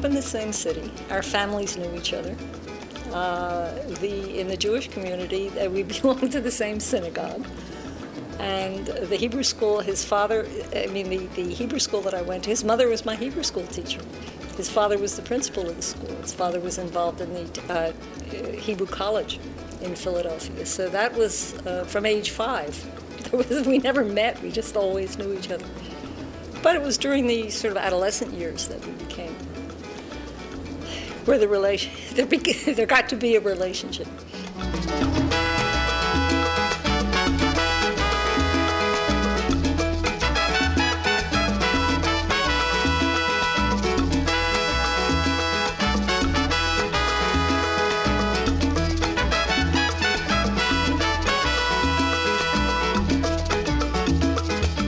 up in the same city. Our families knew each other. In the Jewish community, we belonged to the same synagogue. And the Hebrew school, the Hebrew school that I went to, his mother was my Hebrew school teacher. His father was the principal of the school. His father was involved in the Hebrew college in Philadelphia. So that was from age 5. We never met, we just always knew each other. But it was during the sort of adolescent years that we became, where there got to be a relationship.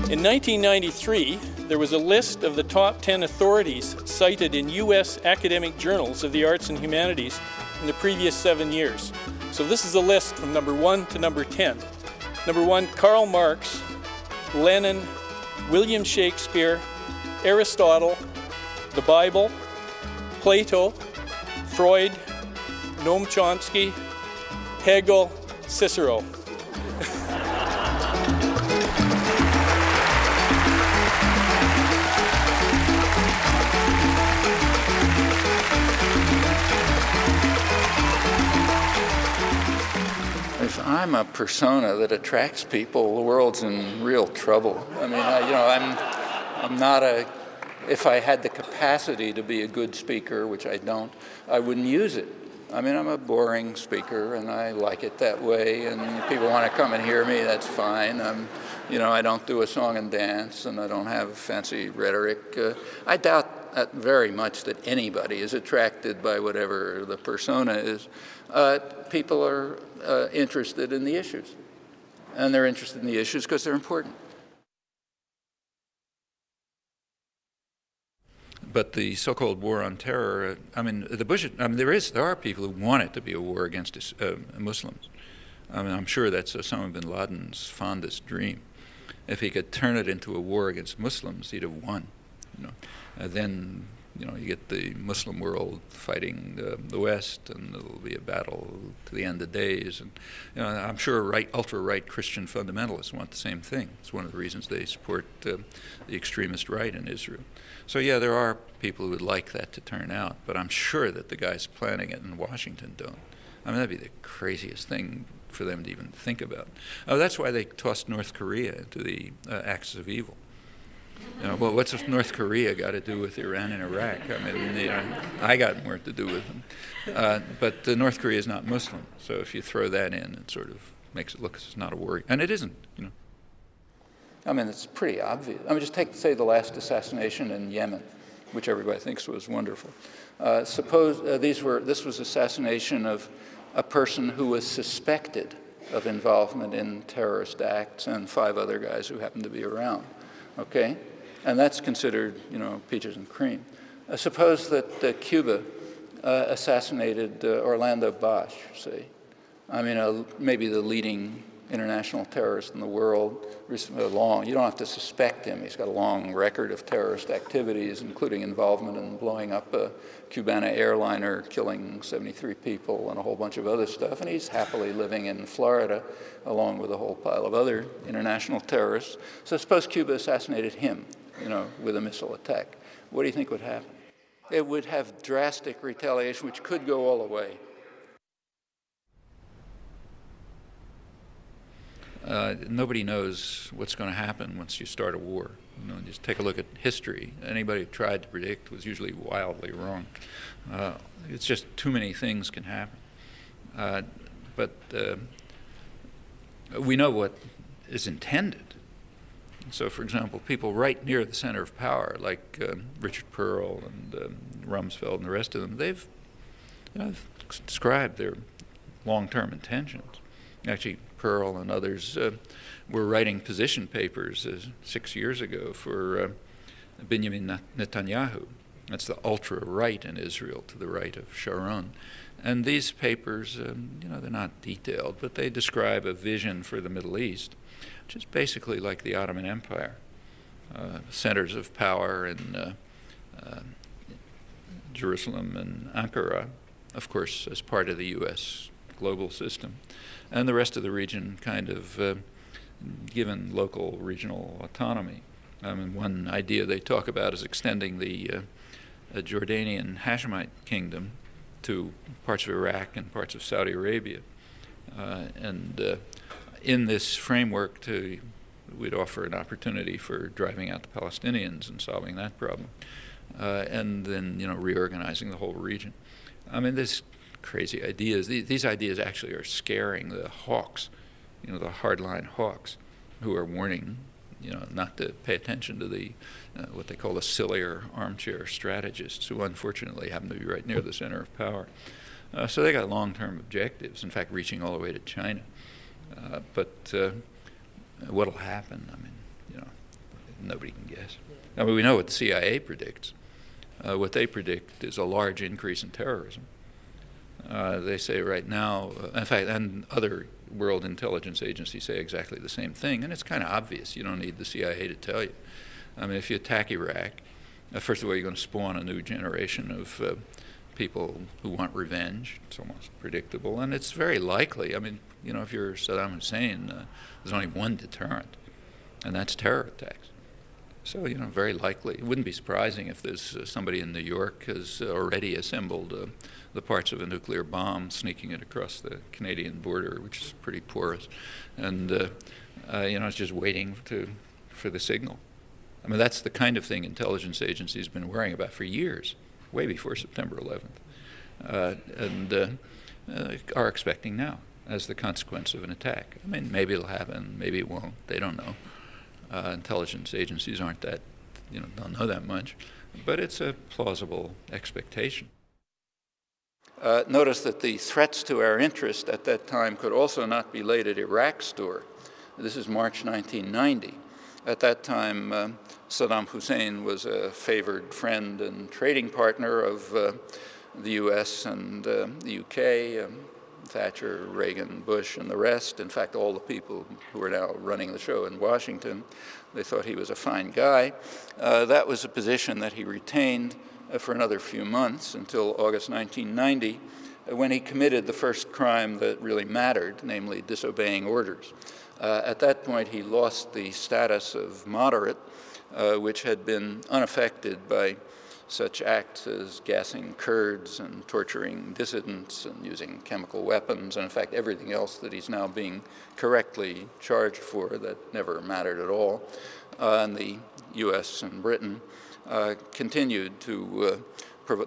In 1993, there was a list of the top 10 authorities cited in U.S. academic journals of the arts and humanities in the previous 7 years. So this is a list from number 1 to number 10. Number 1, Karl Marx, Lenin, William Shakespeare, Aristotle, the Bible, Plato, Freud, Noam Chomsky, Hegel, Cicero. If I'm a persona that attracts people, the world's in real trouble. I mean, I'm not if I had the capacity to be a good speaker, which I don't, I wouldn't use it. I mean, I'm a boring speaker, and I like it that way, and people want to come and hear me, that's fine. I don't do a song and dance, and I don't have fancy rhetoric. I doubt very much that anybody is attracted by whatever the persona is. People are interested in the issues, and they're interested in the issues because they're important. But the so-called war on terror, there are people who want it to be a war against Muslims. I mean, I'm sure that's Osama bin Laden's fondest dream. If he could turn it into a war against Muslims, he'd have won. Then you get the Muslim world fighting the West, and it'll be a battle to the end of days. And I'm sure ultra-right Christian fundamentalists want the same thing. It's one of the reasons they support the extremist right in Israel. So yeah, there are people who would like that to turn out, but I'm sure that the guys planning it in Washington don't. I mean, that'd be the craziest thing for them to even think about. That's why they tossed North Korea into the axis of evil. Well, what's North Korea got to do with Iran and Iraq? I mean, I got more to do with them. But North Korea is not Muslim, so if you throw that in, it sort of makes it look as it's not a war. And it isn't, I mean, it's pretty obvious. I mean, just say the last assassination in Yemen, which everybody thinks was wonderful. Suppose this was assassination of a person who was suspected of involvement in terrorist acts and 5 other guys who happened to be around. Okay, and that's considered, peaches and cream. Suppose that Cuba assassinated Orlando Bosch, say. I mean, maybe the leading international terrorist in the world. You don't have to suspect him. He's got a long record of terrorist activities, including involvement in blowing up a Cubana airliner, killing 73 people, and a whole bunch of other stuff. And he's happily living in Florida, along with a whole pile of other international terrorists. So suppose Cuba assassinated him, with a missile attack. What do you think would happen? It would have drastic retaliation, which could go all the way. Nobody knows what's going to happen once you start a war. Just take a look at history. Anybody who tried to predict was usually wildly wrong. It's just too many things can happen. But we know what is intended. So, for example, people right near the center of power, like Richard Pearl and Rumsfeld and the rest of them, they've described their long-term intentions. Actually, Pearl and others were writing position papers 6 years ago for Benjamin Netanyahu. That's the ultra-right in Israel, to the right of Sharon. And these papers, they're not detailed, but they describe a vision for the Middle East, which is basically like the Ottoman Empire. Centers of power in Jerusalem and Ankara, of course, as part of the U.S. global system, and the rest of the region kind of given local regional autonomy. One idea they talk about is extending the Jordanian Hashemite kingdom to parts of Iraq and parts of Saudi Arabia. In this framework, we'd offer an opportunity for driving out the Palestinians and solving that problem, and then reorganizing the whole region. There's crazy ideas. These ideas actually are scaring the hawks, the hardline hawks, who are warning, not to pay attention to the what they call the sillier armchair strategists, who unfortunately happen to be right near the center of power. So they got long-term objectives, in fact, reaching all the way to China. But what'll happen? Nobody can guess. We know what the CIA predicts. What they predict is a large increase in terrorism. They say right now, in fact, and other world intelligence agencies say exactly the same thing, and it's kind of obvious. You don't need the CIA to tell you. If you attack Iraq, first of all, you're going to spawn a new generation of people who want revenge. It's almost predictable, and it's very likely. If you're Saddam Hussein, there's only one deterrent, and that's terror attacks. So, very likely. It wouldn't be surprising if there's somebody in New York has already assembled the parts of a nuclear bomb, sneaking it across the Canadian border, which is pretty porous, and it's just waiting for the signal. That's the kind of thing intelligence agencies have been worrying about for years, way before September 11th, and are expecting now as the consequence of an attack. Maybe it'll happen, maybe it won't. They don't know. Intelligence agencies aren't that, don't know that much, but it's a plausible expectation. Notice that the threats to our interest at that time could also not be laid at Iraq's door. This is March 1990. At that time, Saddam Hussein was a favored friend and trading partner of the U.S. and the UK, Thatcher, Reagan, Bush, and the rest. In fact, all the people who are now running the show in Washington, they thought he was a fine guy. That was a position that he retained for another few months until August 1990, when he committed the first crime that really mattered, namely disobeying orders. At that point, he lost the status of moderate, which had been unaffected by such acts as gassing Kurds and torturing dissidents and using chemical weapons, and in fact everything else that he's now being correctly charged for that never mattered at all. And the US and Britain continued to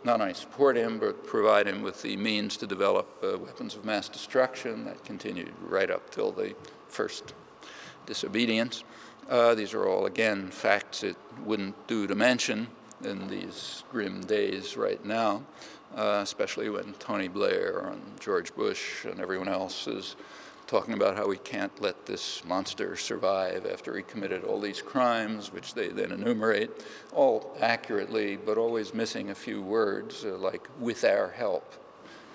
not only support him, but provide him with the means to develop weapons of mass destruction. That continued right up till the first disobedience. These are all, again, facts it wouldn't do to mention in these grim days right now, especially when Tony Blair and George Bush and everyone else is talking about how we can't let this monster survive after he committed all these crimes, which they then enumerate, all accurately, but always missing a few words, like with our help,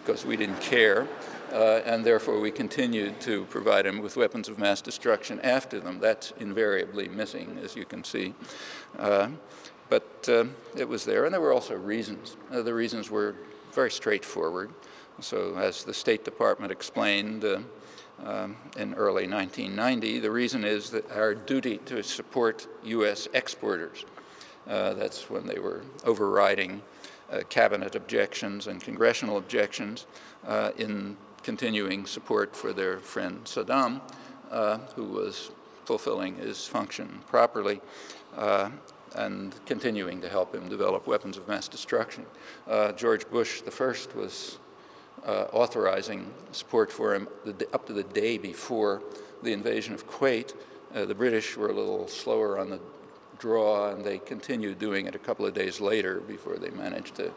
because we didn't care, and therefore we continued to provide him with weapons of mass destruction after them. That's invariably missing, as you can see. But it was there, and there were also reasons. The reasons were very straightforward. So as the State Department explained in early 1990, the reason is that our duty to support U.S. exporters. That's when they were overriding cabinet objections and congressional objections in continuing support for their friend Saddam, who was fulfilling his function properly, and continuing to help him develop weapons of mass destruction. George Bush the first was authorizing support for him up to the day before the invasion of Kuwait. The British were a little slower on the draw, and they continued doing it a couple of days later before they managed to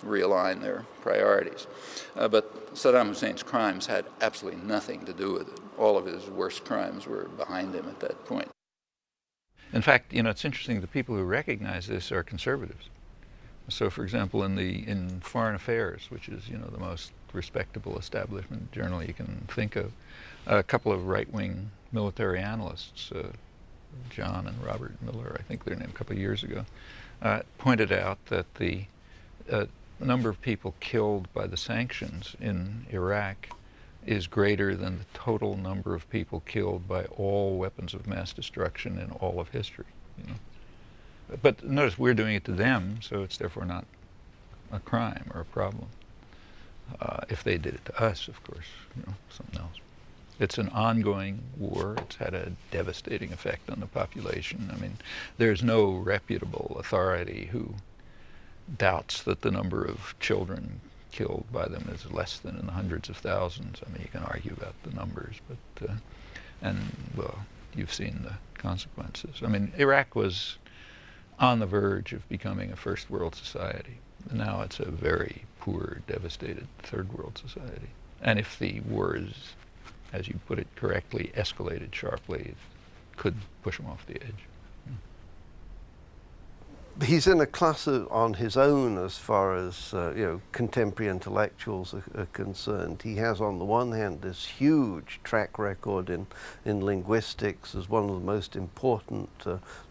realign their priorities. But Saddam Hussein's crimes had absolutely nothing to do with it. All of his worst crimes were behind him at that point. In fact, it's interesting, the people who recognize this are conservatives. So, for example, in Foreign Affairs, which is, the most respectable establishment journal you can think of, a couple of right-wing military analysts, John and Robert Miller, I think their name, a couple of years ago, pointed out that the number of people killed by the sanctions in Iraq is greater than the total number of people killed by all weapons of mass destruction in all of history. You know? But notice we're doing it to them, so it's therefore not a crime or a problem. If they did it to us, of course, you know, something else. It's an ongoing war. It's had a devastating effect on the population. I mean, there's no reputable authority who doubts that the number of children killed by them is less than in the hundreds of thousands. I mean, you can argue about the numbers, but, and, well, you've seen the consequences. I mean, Iraq was on the verge of becoming a first world society. Now it's a very poor, devastated third world society. And if the war is, as you put it correctly, escalated sharply, it could push them off the edge. He's in a class on his own as far as you know, contemporary intellectuals are concerned. He has, on the one hand, this huge track record in linguistics as one of the most important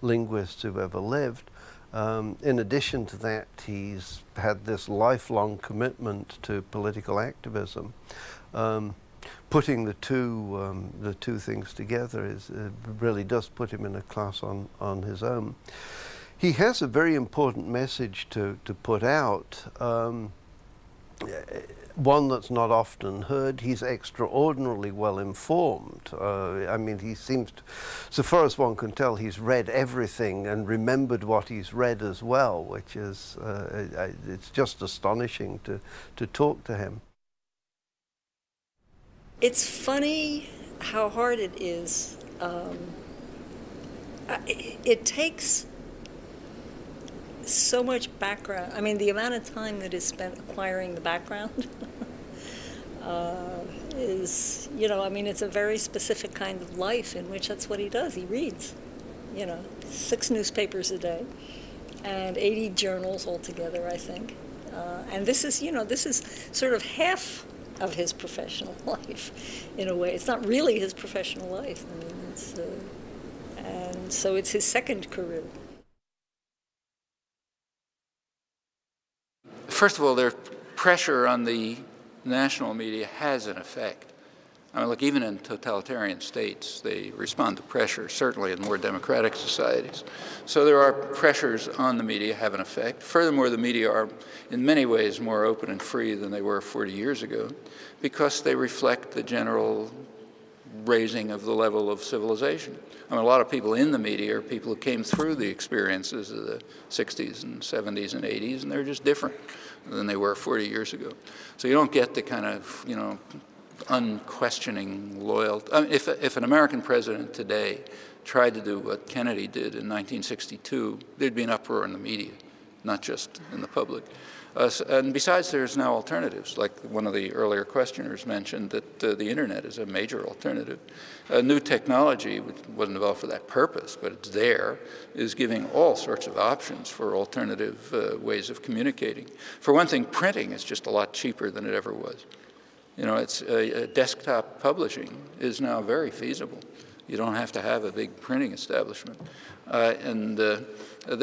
linguists who've ever lived. In addition to that, he's had this lifelong commitment to political activism. Putting the two things together really does put him in a class on his own. He has a very important message to put out, one that's not often heard. He's extraordinarily well informed. I mean, he seems to, so far as one can tell, he's read everything and remembered what he's read as well, which is, it's just astonishing to talk to him. It's funny how hard it is. It takes so much background. I mean, the amount of time that is spent acquiring the background is, you know, I mean, it's a very specific kind of life in which that's what he does. He reads, you know, 6 newspapers a day and 80 journals altogether, I think. And this is, you know, this is sort of half of his professional life, in a way. It's not really his professional life. I mean, it's, and so it's his second career. First of all, their pressure on the national media has an effect. I mean, look, even in totalitarian states, they respond to pressure, certainly in more democratic societies. So there are pressures on the media have an effect. Furthermore, the media are in many ways more open and free than they were 40 years ago because they reflect the general raising of the level of civilization. I mean, a lot of people in the media are people who came through the experiences of the 60s and 70s and 80s, and they're just different than they were 40 years ago. So you don't get the kind of, you know, unquestioning loyalty. I mean, if an American president today tried to do what Kennedy did in 1962, there'd be an uproar in the media, not just in the public. And besides, there's now alternatives, like one of the earlier questioners mentioned that the internet is a major alternative. New technology, which wasn't developed for that purpose, but it's there, is giving all sorts of options for alternative ways of communicating. For one thing, printing is just a lot cheaper than it ever was. You know, it's desktop publishing is now very feasible. You don't have to have a big printing establishment, and you know,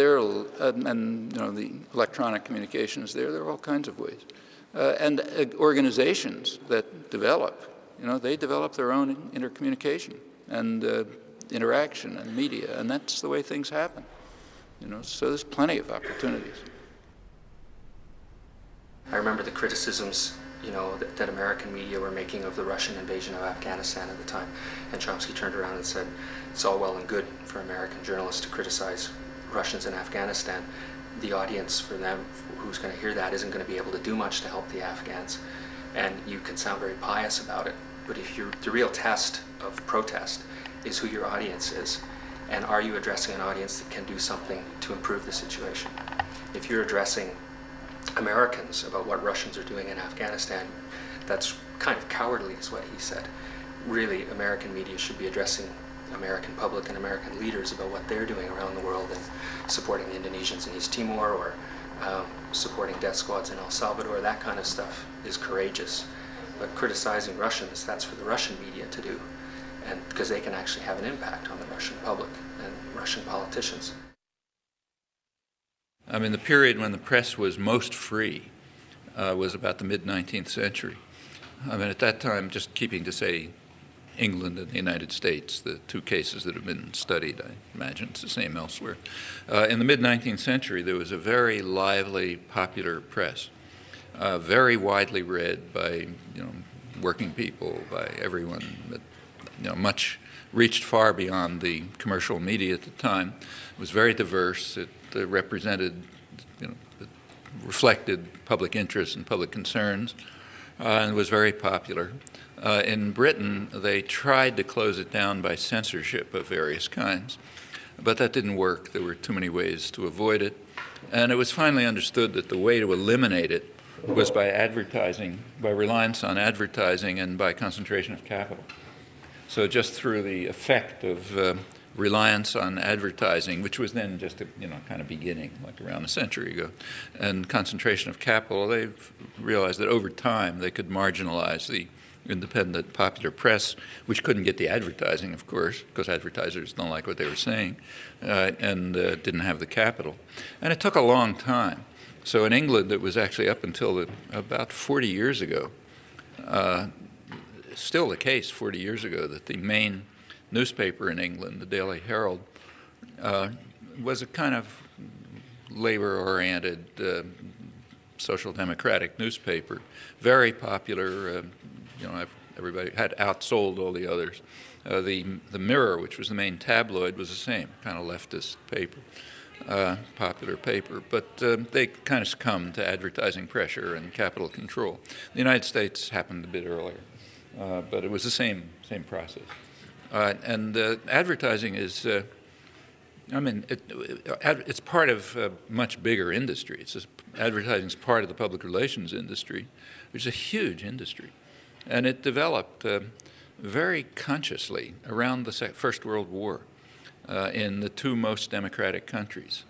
the electronic communications there are all kinds of ways, and organizations that develop. You know, they develop their own intercommunication and interaction and media, and that's the way things happen. You know, so there's plenty of opportunities. I remember the criticisms, you know, that American media were making of the Russian invasion of Afghanistan at the time. And Chomsky turned around and said, it's all well and good for American journalists to criticize Russians in Afghanistan. The audience for them, who's going to hear that, isn't going to be able to do much to help the Afghans. And you can sound very pious about it, but if the real test of protest is who your audience is, and are you addressing an audience that can do something to improve the situation? If you're addressing Americans about what Russians are doing in Afghanistan, that's kind of cowardly, is what he said. Really, American media should be addressing American public and American leaders about what they're doing around the world and supporting the Indonesians in East Timor or supporting death squads in El Salvador. That kind of stuff is courageous. But criticizing Russians, that's for the Russian media to do, and because they can actually have an impact on the Russian public and Russian politicians. I mean, the period when the press was most free was about the mid-19th century. I mean, at that time, just keeping to say England and the United States, the two cases that have been studied, I imagine it's the same elsewhere. In the mid-19th century, there was a very lively, popular press, very widely read by working people, by everyone. That, much reached far beyond the commercial media at the time. It was very diverse. It represented, it reflected public interests and public concerns, and was very popular. In Britain, they tried to close it down by censorship of various kinds, but that didn't work. There were too many ways to avoid it. And it was finally understood that the way to eliminate it was by advertising, by reliance on advertising and by concentration of capital. So just through the effect of reliance on advertising, which was then just a kind of beginning, like around a century ago, and concentration of capital, they realized that over time they could marginalize the independent popular press, which couldn't get the advertising, of course, because advertisers don't like what they were saying, and didn't have the capital. And it took a long time. So in England, it was actually up until about 40 years ago, still the case 40 years ago, that the main newspaper in England, the Daily Herald, was a kind of labor-oriented, social democratic newspaper, very popular. Everybody had outsold all the others. The Mirror, which was the main tabloid, was the same, kind of leftist paper, popular paper. But they kind of succumbed to advertising pressure and capital control. The United States happened a bit earlier, but it was the same process. And advertising is, it's part of a much bigger industry. Advertising is part of the public relations industry, which is a huge industry. And it developed very consciously around the First World War in the two most democratic countries,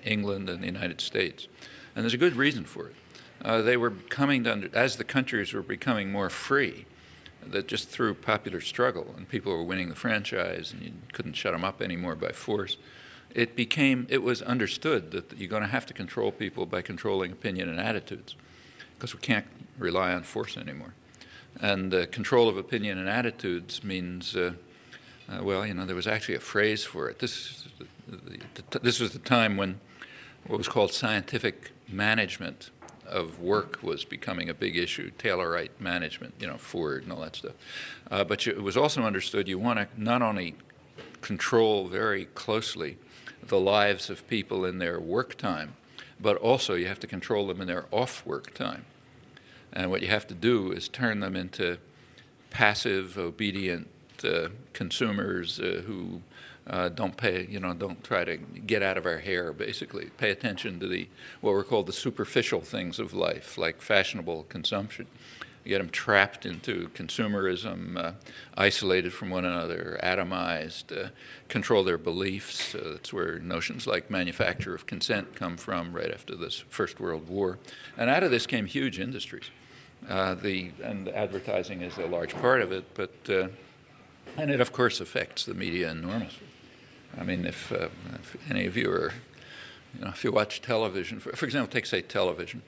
England and the United States. And there's a good reason for it. They were coming to as the countries were becoming more free, that just through popular struggle, and people were winning the franchise, and you couldn't shut them up anymore by force, it was understood that you're going to have to control people by controlling opinion and attitudes, because we can't rely on force anymore. And control of opinion and attitudes means, there was actually a phrase for it. This was the time when what was called scientific management of work was becoming a big issue, Taylorite management, Ford and all that stuff. But it was also understood you want to not only control very closely the lives of people in their work time, but also you have to control them in their off-work time. And what you have to do is turn them into passive, obedient consumers who don't pay, don't try to get out of our hair, basically. Pay attention to what were called the superficial things of life, like fashionable consumption. You get them trapped into consumerism, isolated from one another, atomized, control their beliefs. That's where notions like manufacture of consent come from right after this First World War. And out of this came huge industries. And advertising is a large part of it, and it, of course, affects the media enormously. I mean, if any of you are, if you watch television, for example, take, say, television.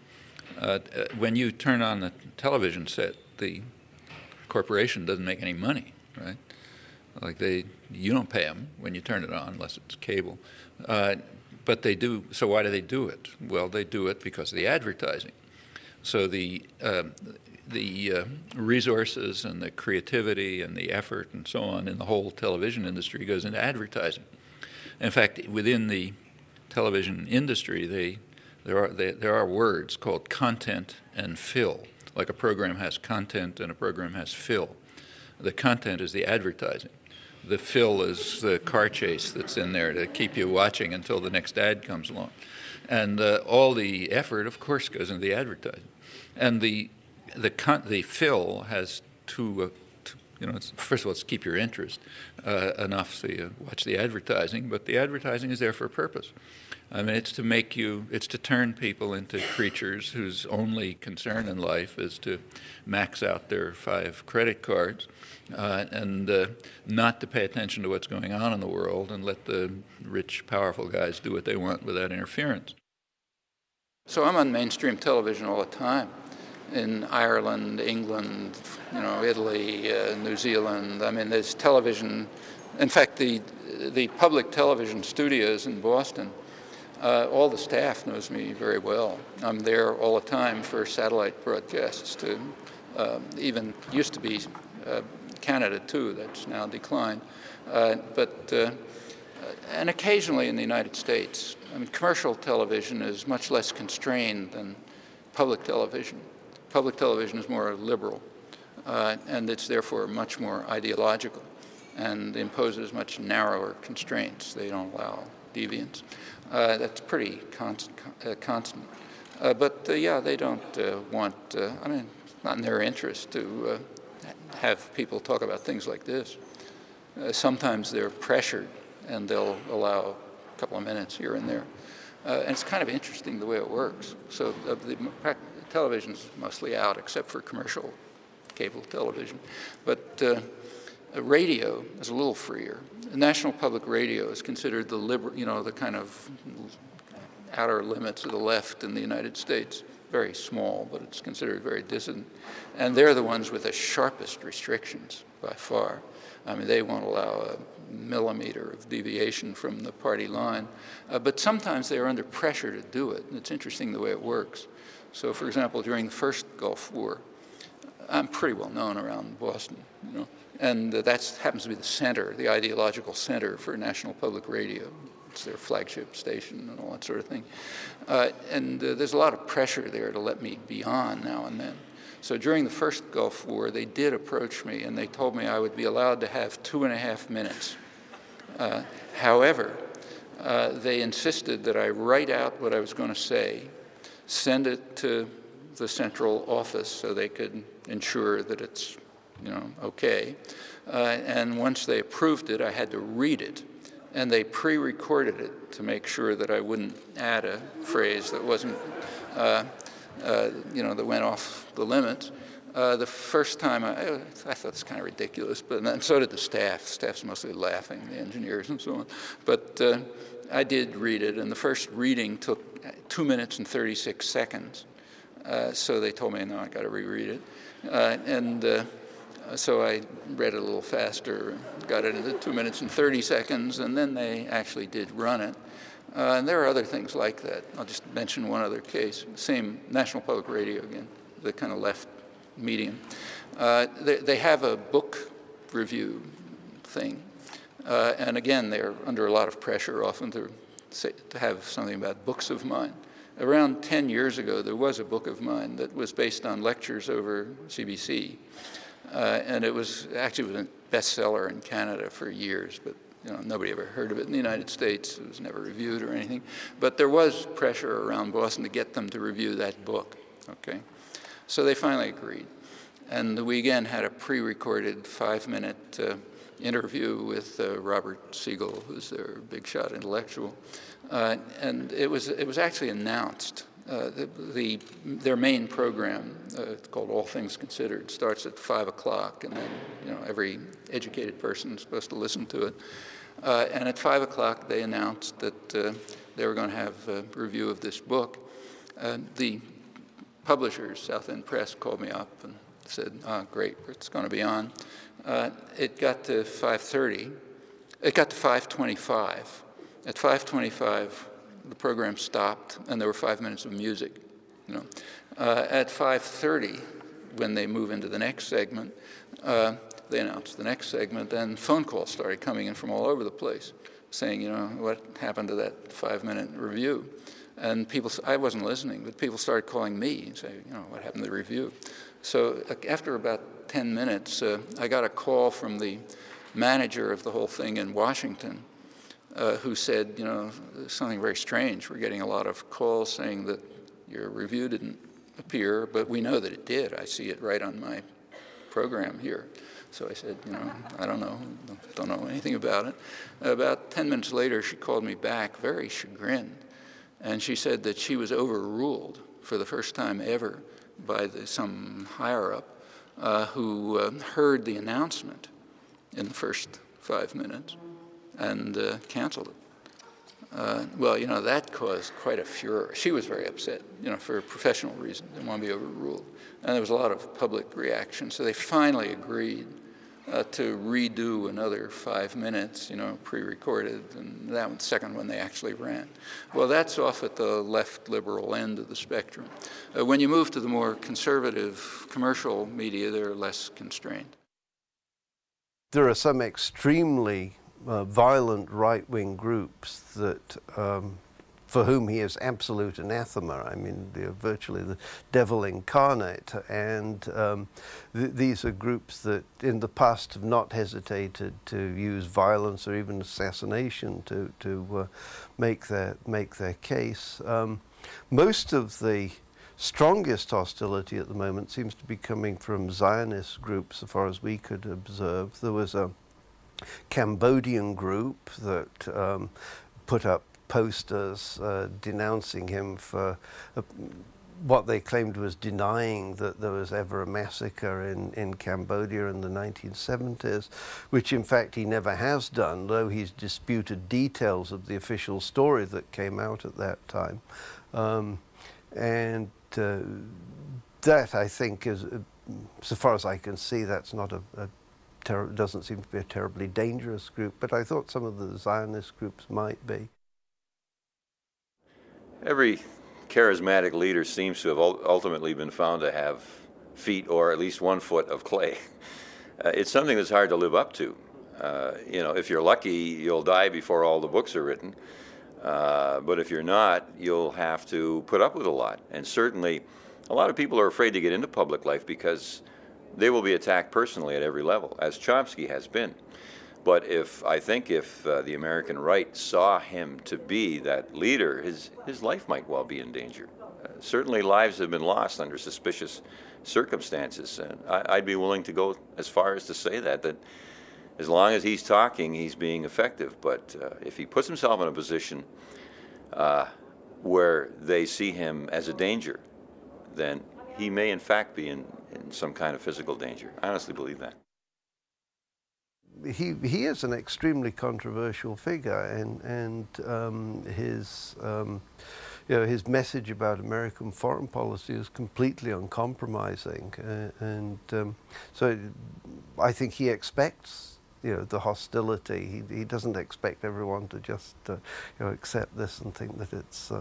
When you turn on the television set, the corporation doesn't make any money, right? Like you don't pay them when you turn it on, unless it's cable. But they do. So why do they do it? Well, they do it because of the advertising. So the resources and the creativity and the effort and so on in the whole television industry goes into advertising. In fact, within the television industry, there are words called content and fill. Like a program has content and a program has fill. The content is the advertising. The fill is the car chase that's in there to keep you watching until the next ad comes along. And all the effort, of course, goes into the advertising. And the fill has two You know, first of all, it's keep your interest enough so you watch the advertising, but the advertising is there for a purpose. I mean, it's to turn people into creatures whose only concern in life is to max out their 5 credit cards and not to pay attention to what's going on in the world and let the rich, powerful guys do what they want without interference. So I'm on mainstream television all the time. In Ireland, England, you know, Italy, New Zealand. I mean, there's television. In fact, the public television studios in Boston, all the staff knows me very well. I'm there all the time for satellite broadcasts to even used to be Canada too, that's now declined. And occasionally in the United States. I mean, commercial television is much less constrained than public television. Public television is more liberal, and it's therefore much more ideological and imposes much narrower constraints. They don't allow deviance. That's pretty constant. Yeah, they don't want, I mean, it's not in their interest to have people talk about things like this. Sometimes they're pressured, and they'll allow a couple of minutes here and there. And it's kind of interesting the way it works. So the television's mostly out, except for commercial cable television. But radio is a little freer. The National Public Radio is considered the liberal, you know, the kind of outer limits of the left in the United States. Very small, but it's considered very dissident. And they're the ones with the sharpest restrictions by far. I mean, they won't allow a millimeter of deviation from the party line. But sometimes they are under pressure to do it. And it's interesting the way it works. So, for example, during the first Gulf War, I'm pretty well known around Boston, you know, and that happens to be the center, the ideological center for National Public Radio. It's their flagship station and all that sort of thing. And there's a lot of pressure there to let me be on now and then. So during the first Gulf War, they did approach me, and they told me I would be allowed to have 2.5 minutes. However, they insisted that I write out what I was going to say, send it to the central office so they could ensure that it's, you know, okay. And once they approved it, I had to read it. And they pre-recorded it to make sure that I wouldn't add a phrase that wasn't, you know, that went off the limits. The first time, I thought it's kind of ridiculous, but so did the staff. The staff's mostly laughing, the engineers and so on. But I did read it, and the first reading took 2 minutes and 36 seconds. So they told me, no, I got to reread it. So I read it a little faster, got it into 2 minutes and 30 seconds, and then they actually did run it. And there are other things like that. I'll just mention one other case. Same National Public Radio again, the kind of left medium. They have a book review thing. And again, they're under a lot of pressure often to have something about books of mine. Around 10 years ago, there was a book of mine that was based on lectures over CBC. And it was actually a bestseller in Canada for years, but you know, nobody ever heard of it in the United States. It was never reviewed or anything. But there was pressure around Boston to get them to review that book, okay? So they finally agreed. And we again had a pre-recorded 5-minute interview with Robert Siegel, who's their big shot intellectual. And it was actually announced. Their main program, called All Things Considered, starts at 5 o'clock, and then you know every educated person is supposed to listen to it. And at 5 o'clock, they announced that they were going to have a review of this book. The publishers, South End Press, called me up and said, "Oh, great, it's going to be on." It got to 5:30. It got to 5:25. At 5:25. The program stopped, and there were 5 minutes of music. You know, at 5:30, when they move into the next segment, they announced the next segment, and phone calls started coming in from all over the place, saying, you know, what happened to that 5-minute review? And people, I wasn't listening, but people started calling me and saying, you know, what happened to the review? So after about 10 minutes, I got a call from the manager of the whole thing in Washington, who said, you know, something very strange. We're getting a lot of calls saying that your review didn't appear, but we know that it did. I see it right on my program here. So I said, you know, I don't know anything about it. About 10 minutes later, she called me back, very chagrined, and she said that she was overruled for the first time ever by some higher-up who heard the announcement in the first 5 minutes and canceled it. Well, you know, that caused quite a furor. She was very upset, you know, for professional reasons. Didn't want to be overruled. And there was a lot of public reaction. So they finally agreed to redo another 5 minutes, you know, pre-recorded, and that was the second one they actually ran. Well, that's off at the left liberal end of the spectrum. When you move to the more conservative commercial media, they're less constrained. There are some extremely violent right-wing groups that, for whom he is absolute anathema. I mean, they're virtually the devil incarnate, and these are groups that in the past have not hesitated to use violence or even assassination to make their case. Most of the strongest hostility at the moment seems to be coming from Zionist groups, as far as we could observe. There was a Cambodian group that put up posters denouncing him for what they claimed was denying that there was ever a massacre in Cambodia in the 1970s, which in fact he never has done, though he's disputed details of the official story that came out at that time. And that, I think, is, so far as I can see, that's not doesn't seem to be a terribly dangerous group, but I thought some of the Zionist groups might be. Every charismatic leader seems to have ultimately been found to have feet, or at least 1 foot of clay. It's something that's hard to live up to. You know, if you're lucky, you'll die before all the books are written. But if you're not, you'll have to put up with a lot. And certainly, a lot of people are afraid to get into public life because they will be attacked personally at every level, as Chomsky has been. But I think if the American right saw him to be that leader, his life might well be in danger. Certainly lives have been lost under suspicious circumstances. And I'd be willing to go as far as to say that as long as he's talking, he's being effective. But if he puts himself in a position where they see him as a danger, then he may in fact be in some kind of physical danger. I honestly believe that. He is an extremely controversial figure, and his you know, his message about American foreign policy is completely uncompromising, so I think he expects, you know, the hostility. He doesn't expect everyone to just you know, accept this and think that it's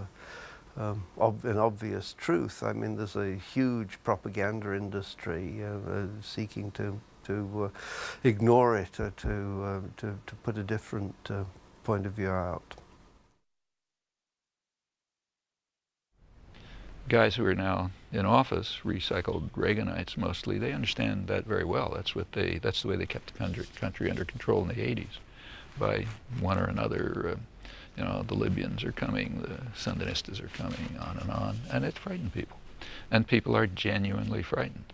an obvious truth. I mean, there's a huge propaganda industry seeking to ignore it or to put a different point of view out. Guys who are now in office, recycled Reaganites mostly, they understand that very well. That's the way they kept the country under control in the 80s, by one or another. You know, the Libyans are coming, the Sandinistas are coming, on, and it frightened people, and people are genuinely frightened.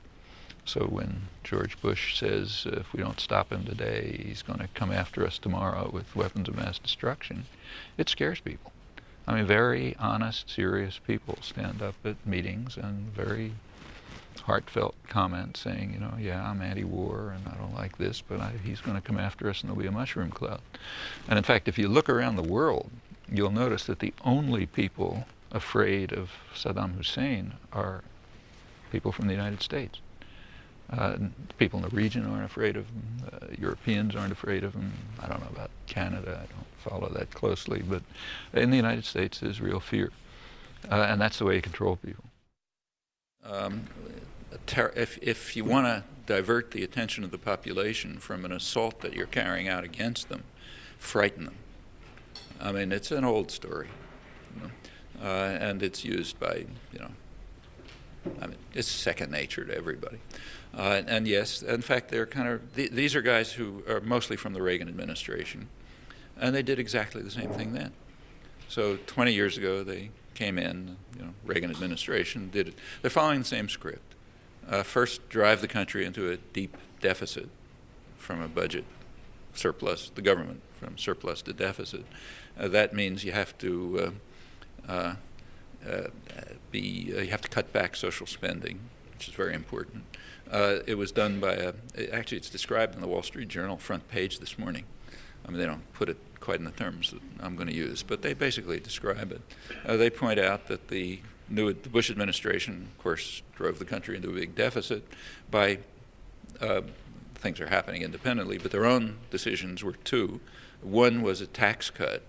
So when George Bush says if we don't stop him today, he's going to come after us tomorrow with weapons of mass destruction, it scares people. I mean, very honest, serious people stand up at meetings and very heartfelt comments saying, you know, yeah, I'm anti-war and I don't like this, but he's going to come after us and there'll be a mushroom cloud. And in fact, if you look around the world, you'll notice that the only people afraid of Saddam Hussein are people from the United States. People in the region aren't afraid of him. Europeans aren't afraid of him. I don't know about Canada. I don't follow that closely. But in the United States, there's real fear. And that's the way you control people. If you want to divert the attention of the population from an assault that you're carrying out against them, frighten them. I mean, it's an old story. You know? And it's used by, you know, I mean, it's second nature to everybody. And yes, in fact, they're kind of, these are guys who are mostly from the Reagan administration, and they did exactly the same thing then. So 20 years ago, they came in, you know, Reagan administration did it. They're following the same script. First, drive the country into a deep deficit from a budget surplus, the government from surplus to deficit. That means you have to you have to cut back social spending, which is very important. It was done by actually it's described in the Wall Street Journal front page this morning. I mean, they don't put it quite in the terms that I'm going to use, but they basically describe it. They point out that the Bush administration, of course, drove the country into a big deficit by things are happening independently, but their own decisions were two. One was a tax cut,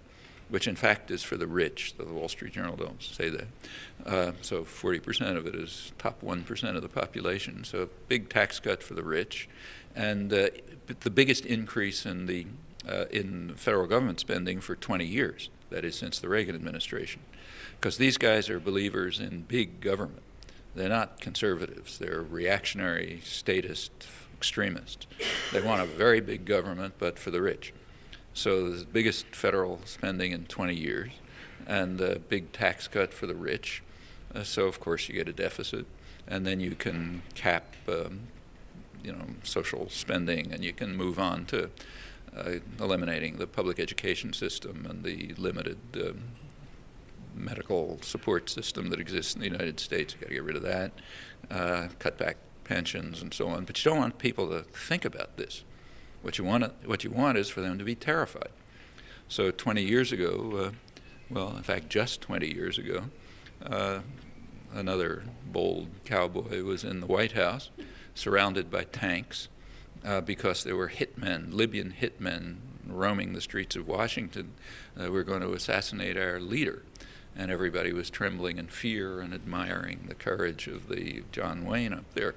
which in fact is for the rich. The Wall Street Journal don't say that. So 40% of it is top 1% of the population. So a big tax cut for the rich, and the biggest increase in the in federal government spending for 20 years. That is since the Reagan administration, because these guys are believers in big government. They're not conservatives. They're reactionary, statist extremists. They want a very big government, but for the rich. So the biggest federal spending in 20 years, and a big tax cut for the rich. So of course you get a deficit, and then you can cap, social spending, and you can move on to eliminating the public education system and the limited medical support system that exists in the United States. You've got to get rid of that, cut back pensions and so on. But you don't want people to think about this. What you want is for them to be terrified. So 20 years ago, in fact, just 20 years ago, another bold cowboy was in the White House, surrounded by tanks, because there were hitmen, Libyan hitmen, roaming the streets of Washington. We're going to assassinate our leader. And everybody was trembling in fear and admiring the courage of the John Wayne up there.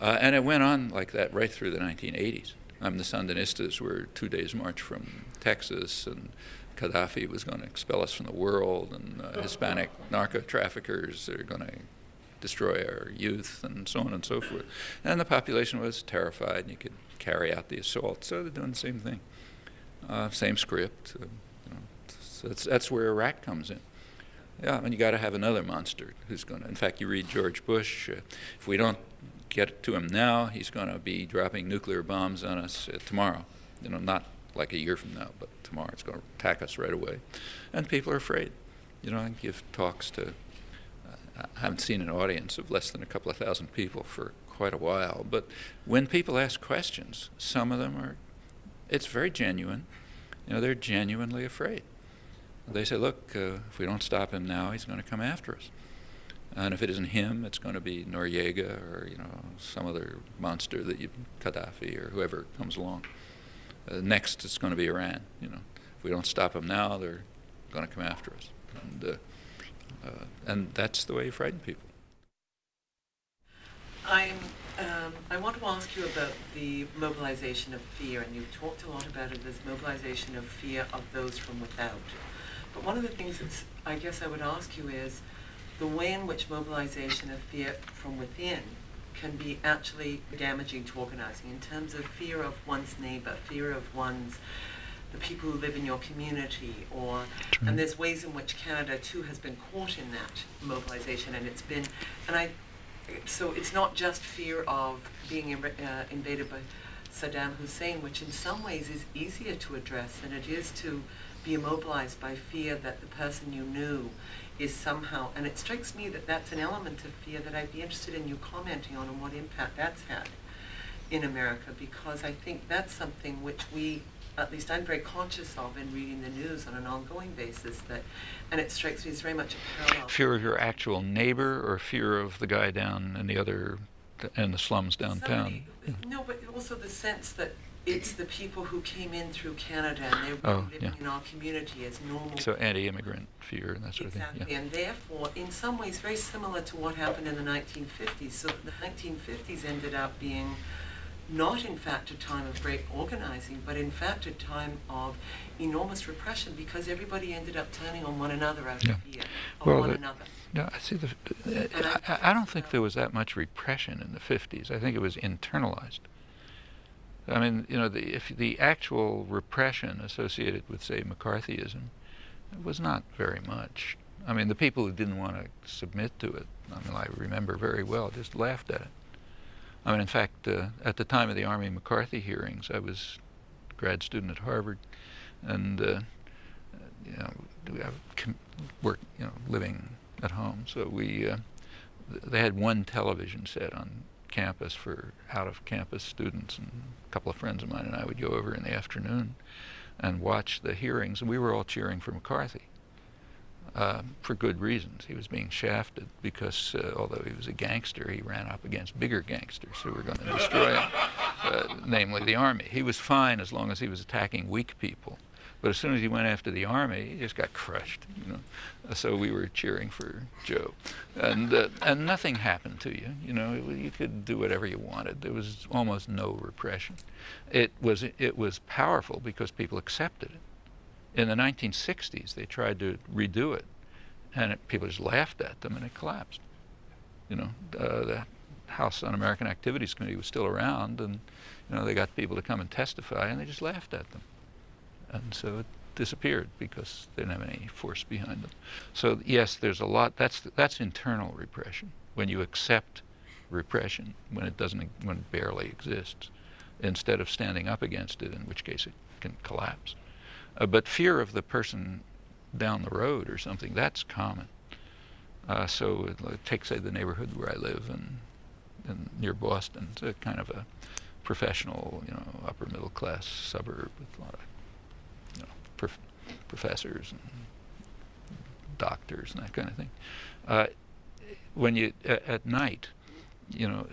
And it went on like that right through the 1980s. The Sandinistas were 2 days' march from Texas, and Gaddafi was going to expel us from the world, and Hispanic narco-traffickers are going to destroy our youth, and so on and so forth. And the population was terrified, and you could carry out the assault. So they're doing the same thing, same script. So that's where Iraq comes in. Yeah, and you got to have another monster who's going to. In fact, you read George Bush. If we don't get to him now, he's going to be dropping nuclear bombs on us tomorrow. Not like a year from now, but tomorrow. It's going to attack us right away, and people are afraid. I give talks to. I haven't seen an audience of less than a couple of thousand people for quite a while, but when people ask questions, some of them are. It's very genuine. They're genuinely afraid. They say, look, if we don't stop him now, he's going to come after us. And if it isn't him, it's going to be Noriega or, some other monster Gaddafi or whoever comes along. Next, it's going to be Iran. If we don't stop them now, they're going to come after us. And that's the way you frighten people. I want to ask you about the mobilization of fear, and you've talked a lot about it as mobilization of fear of those from without. But one of the things that I guess I would ask you is the way in which mobilization of fear from within can be actually damaging to organizing in terms of fear of one's neighbor, fear of the people who live in your community, and there's ways in which Canada too has been caught in that mobilization, so it's not just fear of being invaded by Saddam Hussein, which in some ways is easier to address than it is to be immobilized by fear that the person you knew is somehow, and it strikes me that that's an element of fear that I'd be interested in you commenting on and what impact that's had in America, because I think that's something which at least I'm very conscious of in reading the news on an ongoing basis, and it strikes me as very much a parallel. Fear of your actual neighbor, or fear of the guy down in the slums downtown? No, but also the sense that it's the people who came in through Canada and they were living in our community as normal. So anti-immigrant fear and that sort of thing. Exactly, and therefore, in some ways, very similar to what happened in the 1950s. So the 1950s ended up being not in fact a time of great organizing, but in fact a time of enormous repression, because everybody ended up turning on one another out of fear of one another. No, I see. I don't think there was that much repression in the 50s. I think it was internalized. I mean, if the actual repression associated with, say, McCarthyism, it was not very much. I mean, the people who didn't want to submit to it, I remember very well, just laughed at it. I mean, in fact, at the time of the Army McCarthy hearings, I was a grad student at Harvard, and you know, living at home. So they had one television set on campus for out-of-campus students, and a couple of friends of mine and I would go over in the afternoon and watch the hearings, and we were all cheering for McCarthy. For good reasons. He was being shafted because although he was a gangster, he ran up against bigger gangsters who were going to destroy him, namely the Army. He was fine as long as he was attacking weak people, but as soon as he went after the Army, he just got crushed. You know? So we were cheering for Joe, and nothing happened to you. You know, you could do whatever you wanted. There was almost no repression. It was powerful because people accepted it. In the 1960s, they tried to redo it, and people just laughed at them, and it collapsed. You know, the House Un-American Activities Committee was still around, and you know, they got people to come and testify, and they just laughed at them, and so it disappeared because they didn't have any force behind them. So yes, there's a lot. That's internal repression, when you accept repression when it barely exists, instead of standing up against it, in which case it can collapse. But fear of the person down the road or something, that's common. So take, say, the neighborhood where I live in near Boston. It's a kind of a professional, you know, upper middle class suburb with a lot of, you know, professors and doctors and that kind of thing. When you, at night, you know,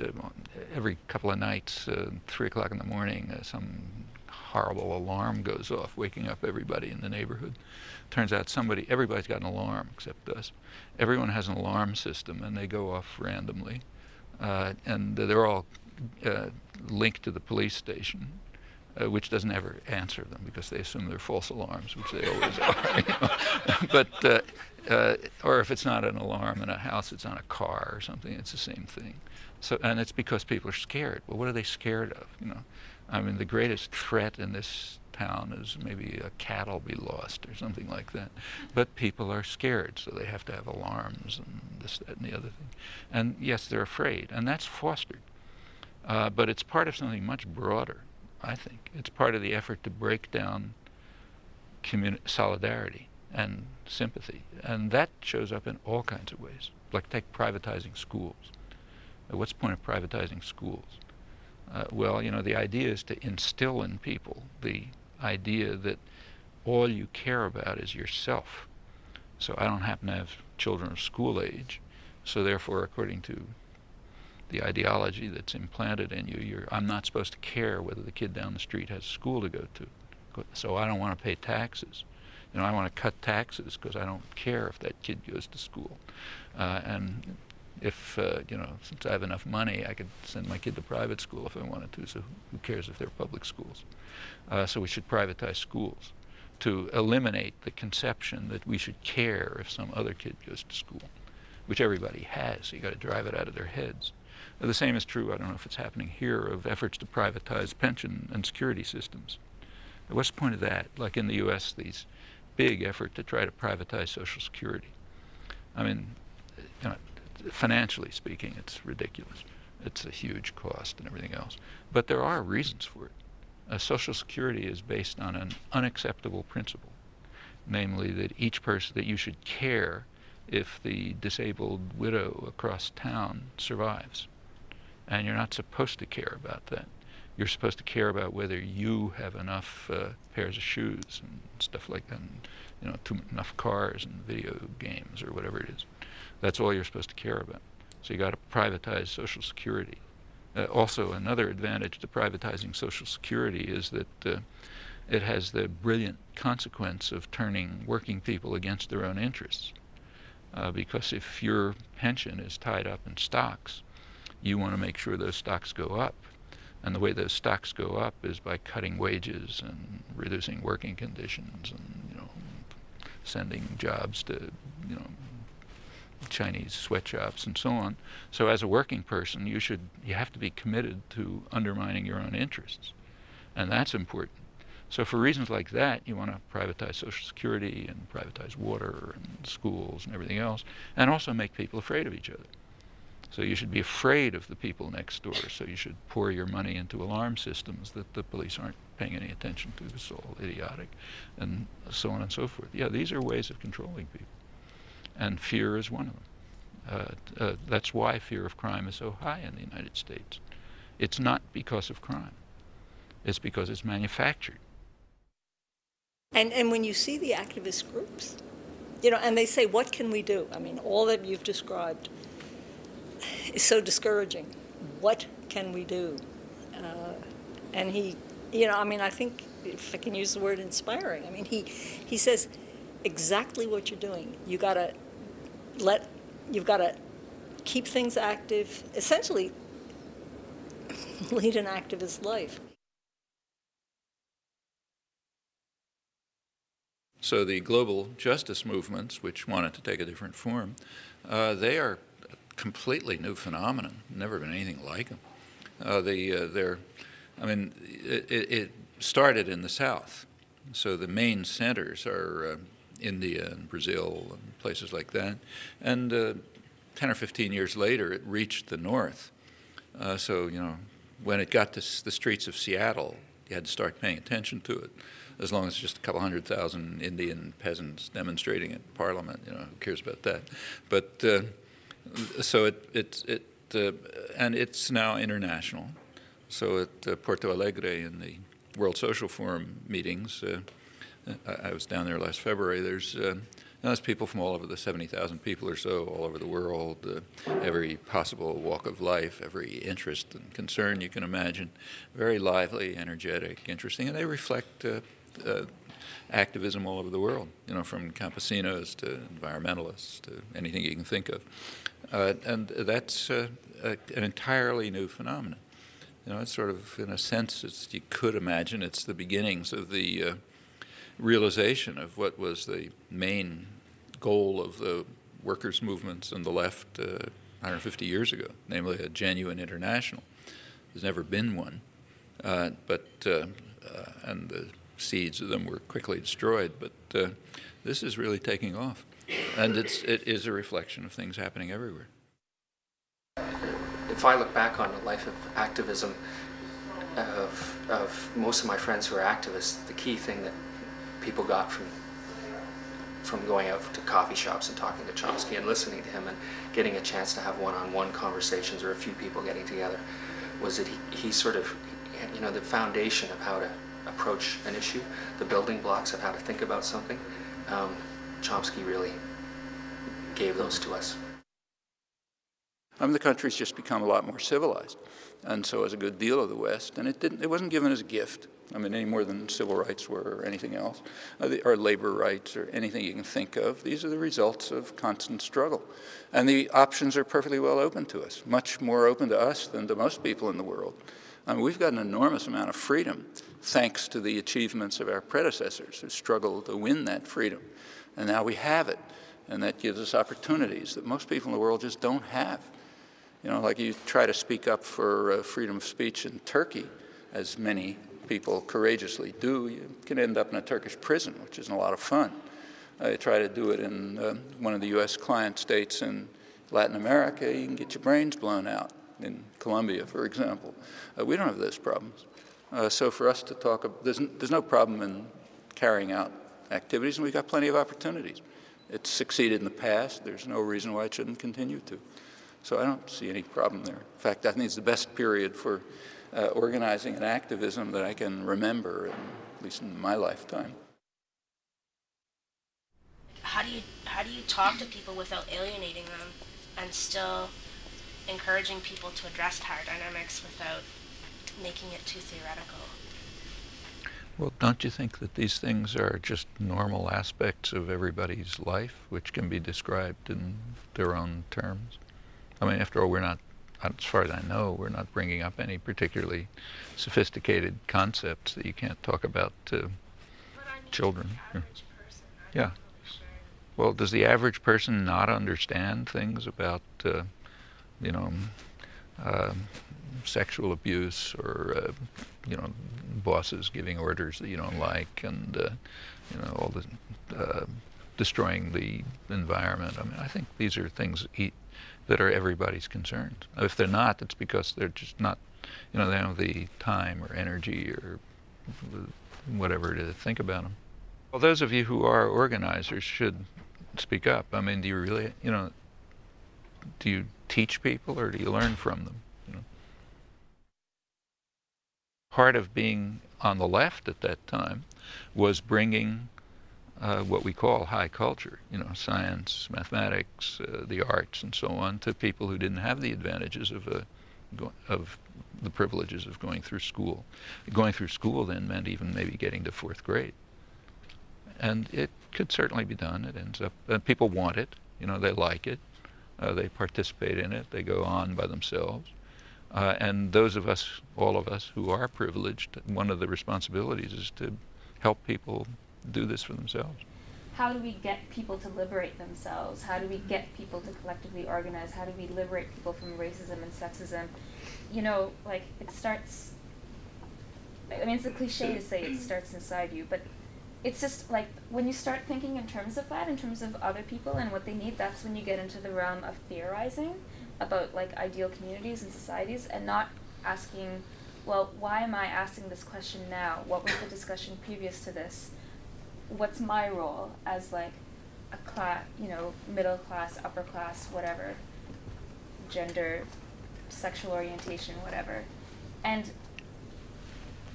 every couple of nights, 3 o'clock in the morning, some horrible alarm goes off, waking up everybody in the neighborhood. Turns out everybody's got an alarm except us. Everyone has an alarm system, and they go off randomly, and they're all linked to the police station, which doesn't ever answer them because they assume they're false alarms, which they always are. You know? But or if it's not an alarm in a house, it's on a car or something. It's the same thing. So, and it's because people are scared. Well, what are they scared of? You know, I mean, the greatest threat in this town is maybe a cattle be lost or something like that. But people are scared, so they have to have alarms and this, that, and the other thing. And yes, they're afraid, and that's fostered. But it's part of something much broader, I think. It's part of the effort to break down solidarity and sympathy. And that shows up in all kinds of ways. Like take privatizing schools. What's the point of privatizing schools? Well, you know, the idea is to instill in people the idea that all you care about is yourself. So I don't happen to have children of school age, so therefore, according to the ideology that's implanted in you, I'm not supposed to care whether the kid down the street has school to go to. So I don't want to pay taxes. You know, I want to cut taxes because I don't care if that kid goes to school. And if, you know, since I have enough money, I could send my kid to private school if I wanted to, so who cares if they're public schools? So we should privatize schools to eliminate the conception that we should care if some other kid goes to school, which everybody has. So you got to drive it out of their heads. The same is true, I don't know if it's happening here, of efforts to privatize pension and security systems. What's the point of that? Like in the U.S., these big effort to try to privatize Social Security. I mean, you know, financially speaking, it's ridiculous. It's a huge cost and everything else. But there are reasons for it. Social Security is based on an unacceptable principle, namely that each person, that you should care if the disabled widow across town survives. And you're not supposed to care about that. You're supposed to care about whether you have enough pairs of shoes and stuff like that, and, you know, enough cars and video games or whatever it is. That's all you're supposed to care about. So you got to privatize Social Security. Also, another advantage to privatizing Social Security is that it has the brilliant consequence of turning working people against their own interests. Because if your pension is tied up in stocks, you want to make sure those stocks go up. And the way those stocks go up is by cutting wages and reducing working conditions and, you know, sending jobs to, you know, Chinese sweatshops and so on. So as a working person, you have to be committed to undermining your own interests. And that's important. So for reasons like that, you want to privatize Social Security and privatize water and schools and everything else, and also make people afraid of each other. So you should be afraid of the people next door. So you should pour your money into alarm systems that the police aren't paying any attention to. It's all idiotic, and so on and so forth. Yeah, these are ways of controlling people, and fear is one of them. That's why fear of crime is so high in the United States. It's not because of crime. It's because it's manufactured. And when you see the activist groups, you know, and they say, what can we do? I mean, all that you've described is so discouraging. What can we do? And he, you know, I mean, I think, if I can use the word inspiring, I mean, he says exactly what you're doing. You've got to keep things active, essentially lead an activist life. So the global justice movements, which wanted to take a different form, they are a completely new phenomenon. Never been anything like them. It started in the South. So the main centers are India and Brazil and places like that. And 10 or 15 years later, it reached the North. So, you know, when it got to the streets of Seattle, you had to start paying attention to it. As long as it's just a couple 100,000 Indian peasants demonstrating at Parliament, you know, who cares about that? But so and it's now international. So at Porto Alegre in the World Social Forum meetings, I was down there last February. There's people from all over the 70,000 people or so, all over the world, every possible walk of life, every interest and concern you can imagine. Very lively, energetic, interesting, and they reflect activism all over the world, you know, from campesinos to environmentalists to anything you can think of. And that's an entirely new phenomenon. You know, it's sort of, in a sense, you could imagine it's the beginnings of the realization of what was the main goal of the workers' movements and the left 150 years ago, namely a genuine international. There's never been one, and the seeds of them were quickly destroyed. But this is really taking off, and it is a reflection of things happening everywhere. If I look back on the life of activism of most of my friends who are activists, the key thing that people got from going out to coffee shops and talking to Chomsky and listening to him and getting a chance to have one-on-one conversations or a few people getting together was that he sort of, you know, the foundation of how to approach an issue, the building blocks of how to think about something. Chomsky really gave those to us. The country's just become a lot more civilized, and so has a good deal of the West, and it wasn't given as a gift. I mean, any more than civil rights were or anything else, or labor rights or anything you can think of. These are the results of constant struggle. And the options are perfectly well open to us, much more open to us than to most people in the world. I mean, we've got an enormous amount of freedom thanks to the achievements of our predecessors who struggled to win that freedom. And now we have it, and that gives us opportunities that most people in the world just don't have. You know, like you try to speak up for freedom of speech in Turkey, as many people courageously do, you can end up in a Turkish prison, which isn't a lot of fun. You try to do it in one of the U.S. client states in Latin America, you can get your brains blown out. In Colombia, for example. We don't have those problems. So for us to talk, there's no problem in carrying out activities, and we've got plenty of opportunities. It's succeeded in the past. There's no reason why it shouldn't continue to. So I don't see any problem there. In fact, I think it's the best period for organizing and activism that I can remember, at least in my lifetime. How do you talk to people without alienating them and still encouraging people to address power dynamics without making it too theoretical? Well, don't you think that these things are just normal aspects of everybody's life, which can be described in their own terms? I mean, after all, we're not, as far as I know, we're not bringing up any particularly sophisticated concepts that you can't talk about to children. The average person, yeah. Well, does the average person not understand things about, you know, sexual abuse or, you know, bosses giving orders that you don't like, and, you know, all the destroying the environment? I mean, I think these are things that are everybody's concerns. If they're not, it's because they're just not, they don't have the time or energy or whatever to think about them. Well, those of you who are organizers should speak up. I mean, do you really, do you teach people or do you learn from them? Part of being on the left at that time was bringing what we call high culture, science, mathematics, the arts, and so on, to people who didn't have the advantages of the privileges of going through school. Going through school then meant even maybe getting to 4th grade. And it could certainly be done. It ends up, people want it, they like it, they participate in it, they go on by themselves. And those of us, all of us who are privileged, one of the responsibilities is to help people do this for themselves. How do we get people to liberate themselves? How do we get people to collectively organize? How do we liberate people from racism and sexism? It starts, it's a cliche to say it starts inside you, but it's just like when you start thinking in terms of that, in terms of other people and what they need, that's when you get into the realm of theorizing about ideal communities and societies, and not asking, well, why am I asking this question now? What was the discussion previous to this? What's my role as a class, middle class, upper class, whatever, gender, sexual orientation, whatever. And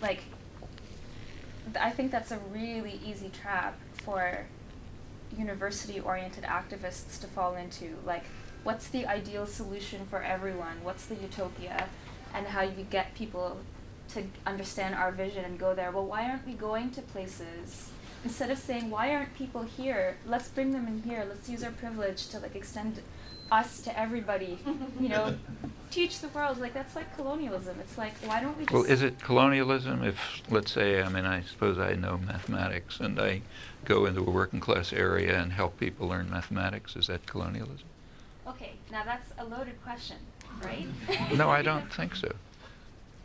I think that's a really easy trap for university-oriented activists to fall into. What's the ideal solution for everyone? What's the utopia? And how you get people to understand our vision and go there. Well, why aren't we going to places? Instead of saying, why aren't people here? Let's bring them in here. Let's use our privilege to extend us to everybody. Teach the world. That's like colonialism. It's why don't we just... Well, is it colonialism if, let's say, I suppose I know mathematics and I go into a working class area and help people learn mathematics? Is that colonialism? Okay, now that's a loaded question, right? No, I don't think so.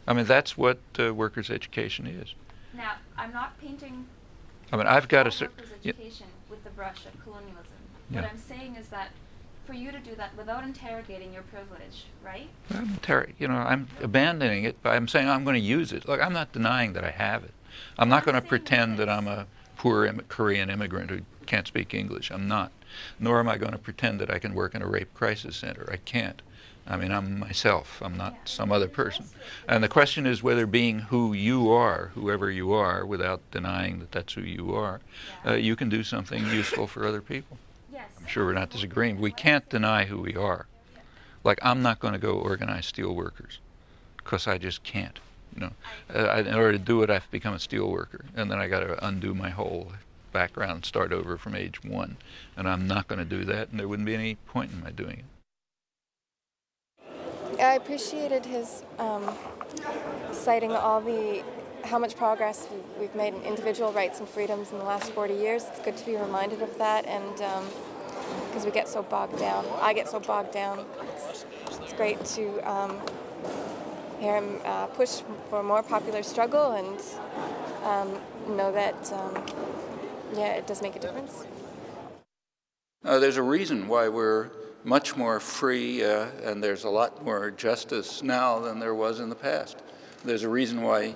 That's what workers' education is. Now, I'm not painting I've got workers' education with the brush of colonialism. Yeah. What I'm saying is that for you to do that without interrogating your privilege, right? I'm abandoning it, but I'm saying I'm going to use it. Look, I'm not denying that I have it. I'm not going to pretend that I'm a poor Korean immigrant who can't speak English. I'm not. Nor am I going to pretend that I can work in a rape crisis center. I can't. I'm myself. I'm not some other person. And the question is whether being who you are, whoever you are, without denying that that's who you are, you can do something useful for other people. I'm sure we're not disagreeing. We can't deny who we are. I'm not going to go organize steel workers because I just can't. In order to do it, I have to become a steel worker, and then I got to undo my whole background, start over from age 1, and I'm not going to do that, and there wouldn't be any point in my doing it. I appreciated his citing how much progress we've made in individual rights and freedoms in the last 40 years. It's good to be reminded of that, and because we get so bogged down. I get so bogged down. It's great to hear him push for a more popular struggle and know that, it does make a difference. There's a reason why we're much more free and there's a lot more justice now than there was in the past. There's a reason why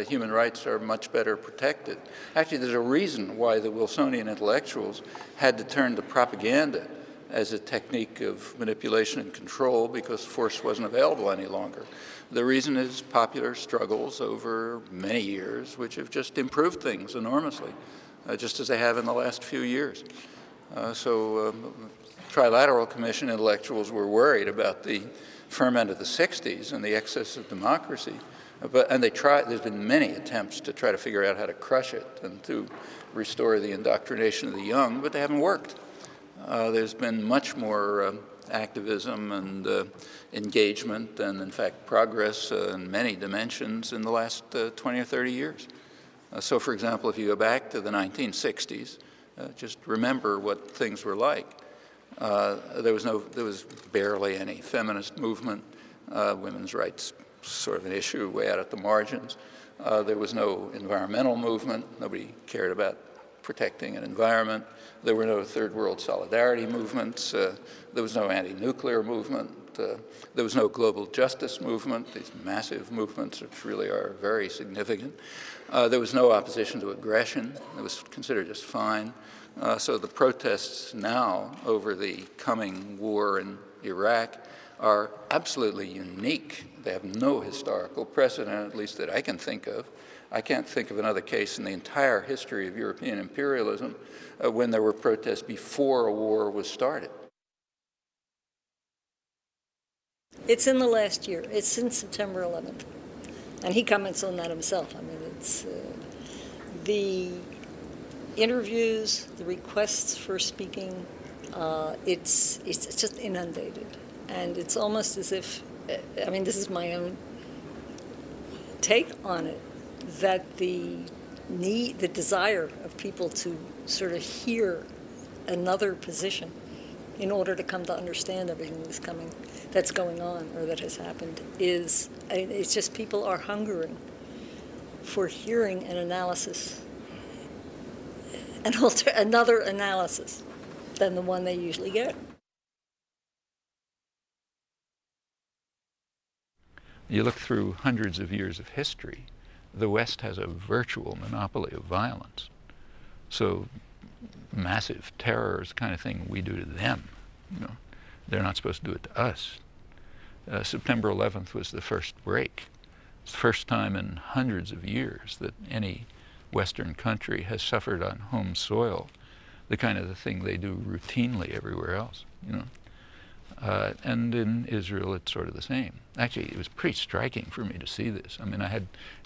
human rights are much better protected. Actually, there's a reason why the Wilsonian intellectuals had to turn to propaganda as a technique of manipulation and control because force wasn't available any longer. The reason is popular struggles over many years, which have just improved things enormously, just as they have in the last few years. Trilateral Commission intellectuals were worried about the ferment of the 60s and the excess of democracy. There's been many attempts to try to figure out how to crush it and to restore the indoctrination of the young, but they haven't worked. There's been much more activism and engagement and, in fact, progress in many dimensions in the last 20 or 30 years. So, for example, if you go back to the 1960s, just remember what things were like. There was barely any feminist movement. Women's rights sort of an issue way out at the margins. There was no environmental movement. Nobody cared about protecting an environment. There were no third world solidarity movements. There was no anti-nuclear movement. There was no global justice movement, these massive movements which really are very significant. There was no opposition to aggression. It was considered just fine. So the protests now over the coming war in Iraq are absolutely unique. They have no historical precedent, at least that I can think of. I can't think of another case in the entire history of European imperialism when there were protests before a war was started. It's in the last year. It's since September 11th. And he comments on that himself. I mean, it's the interviews, the requests for speaking, it's just inundated. And it's almost as if, I mean, this is my own take on it, that the desire of people to sort of hear another position in order to come to understand everything that's going on or that has happened it's just people are hungering for hearing an analysis, another analysis than the one they usually get. You look through hundreds of years of history, the West has a virtual monopoly of violence. So massive terror is the kind of thing we do to them. You know, they're not supposed to do it to us. September 11th was the first break. It's the first time in hundreds of years that any Western country has suffered on home soil the kind of thing they do routinely everywhere else. You know. And in Israel, it's sort of the same. Actually, it was pretty striking for me to see this. I mean,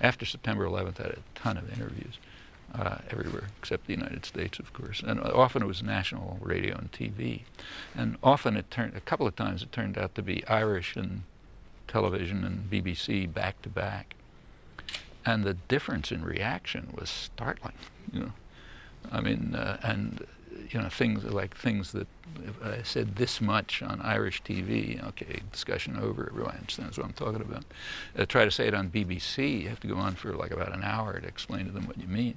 after September 11th, I had a ton of interviews everywhere, except the United States, of course. And often it was national radio and TV. And often a couple of times it turned out to be Irish and television and BBC back to back. And the difference in reaction was startling, you know. I mean, you know, things that if I said this much on Irish TV, okay, discussion over, everyone understands what I'm talking about. Try to say it on BBC, you have to go on for like about an hour to explain to them what you mean.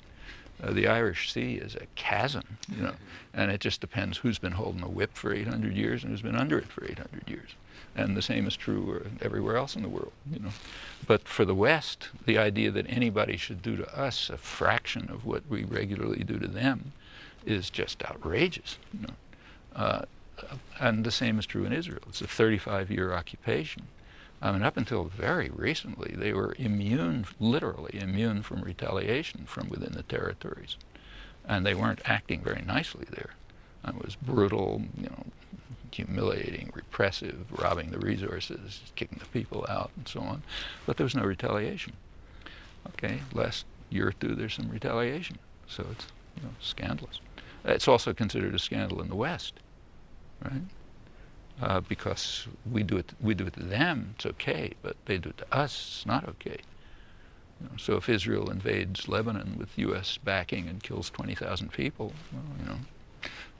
The Irish Sea is a chasm, you know, and it just depends who's been holding a whip for 800 years and who's been under it for 800 years. And the same is true everywhere else in the world, you know. But for the West, the idea that anybody should do to us a fraction of what we regularly do to them is just outrageous, you know. And the same is true in Israel. It's a 35-year occupation. I mean, up until very recently, they were immune, literally immune from retaliation from within the territories. And they weren't acting very nicely there. It was brutal, you know, humiliating, repressive, robbing the resources, kicking the people out, and so on. But there was no retaliation. Okay, last year or two, there's some retaliation. So it's, you know, scandalous. It's also considered a scandal in the West, right? Because we do it to them, it's okay, but they do it to us, it's not okay. You know, so if Israel invades Lebanon with U.S. backing and kills 20,000 people, well, you know,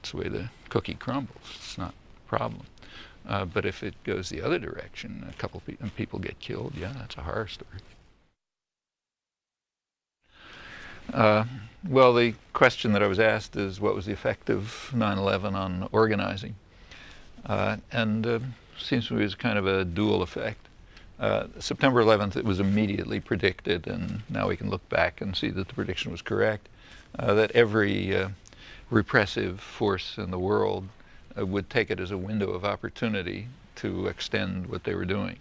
it's the way the cookie crumbles. It's not a problem. But if it goes the other direction, a couple people get killed, yeah, that's a horror story. Well, the question that I was asked is, what was the effect of 9/11 on organizing? Seems to me it was kind of a dual effect. September 11th, it was immediately predicted, and now we can look back and see that the prediction was correct, that every repressive force in the world would take it as a window of opportunity to extend what they were doing.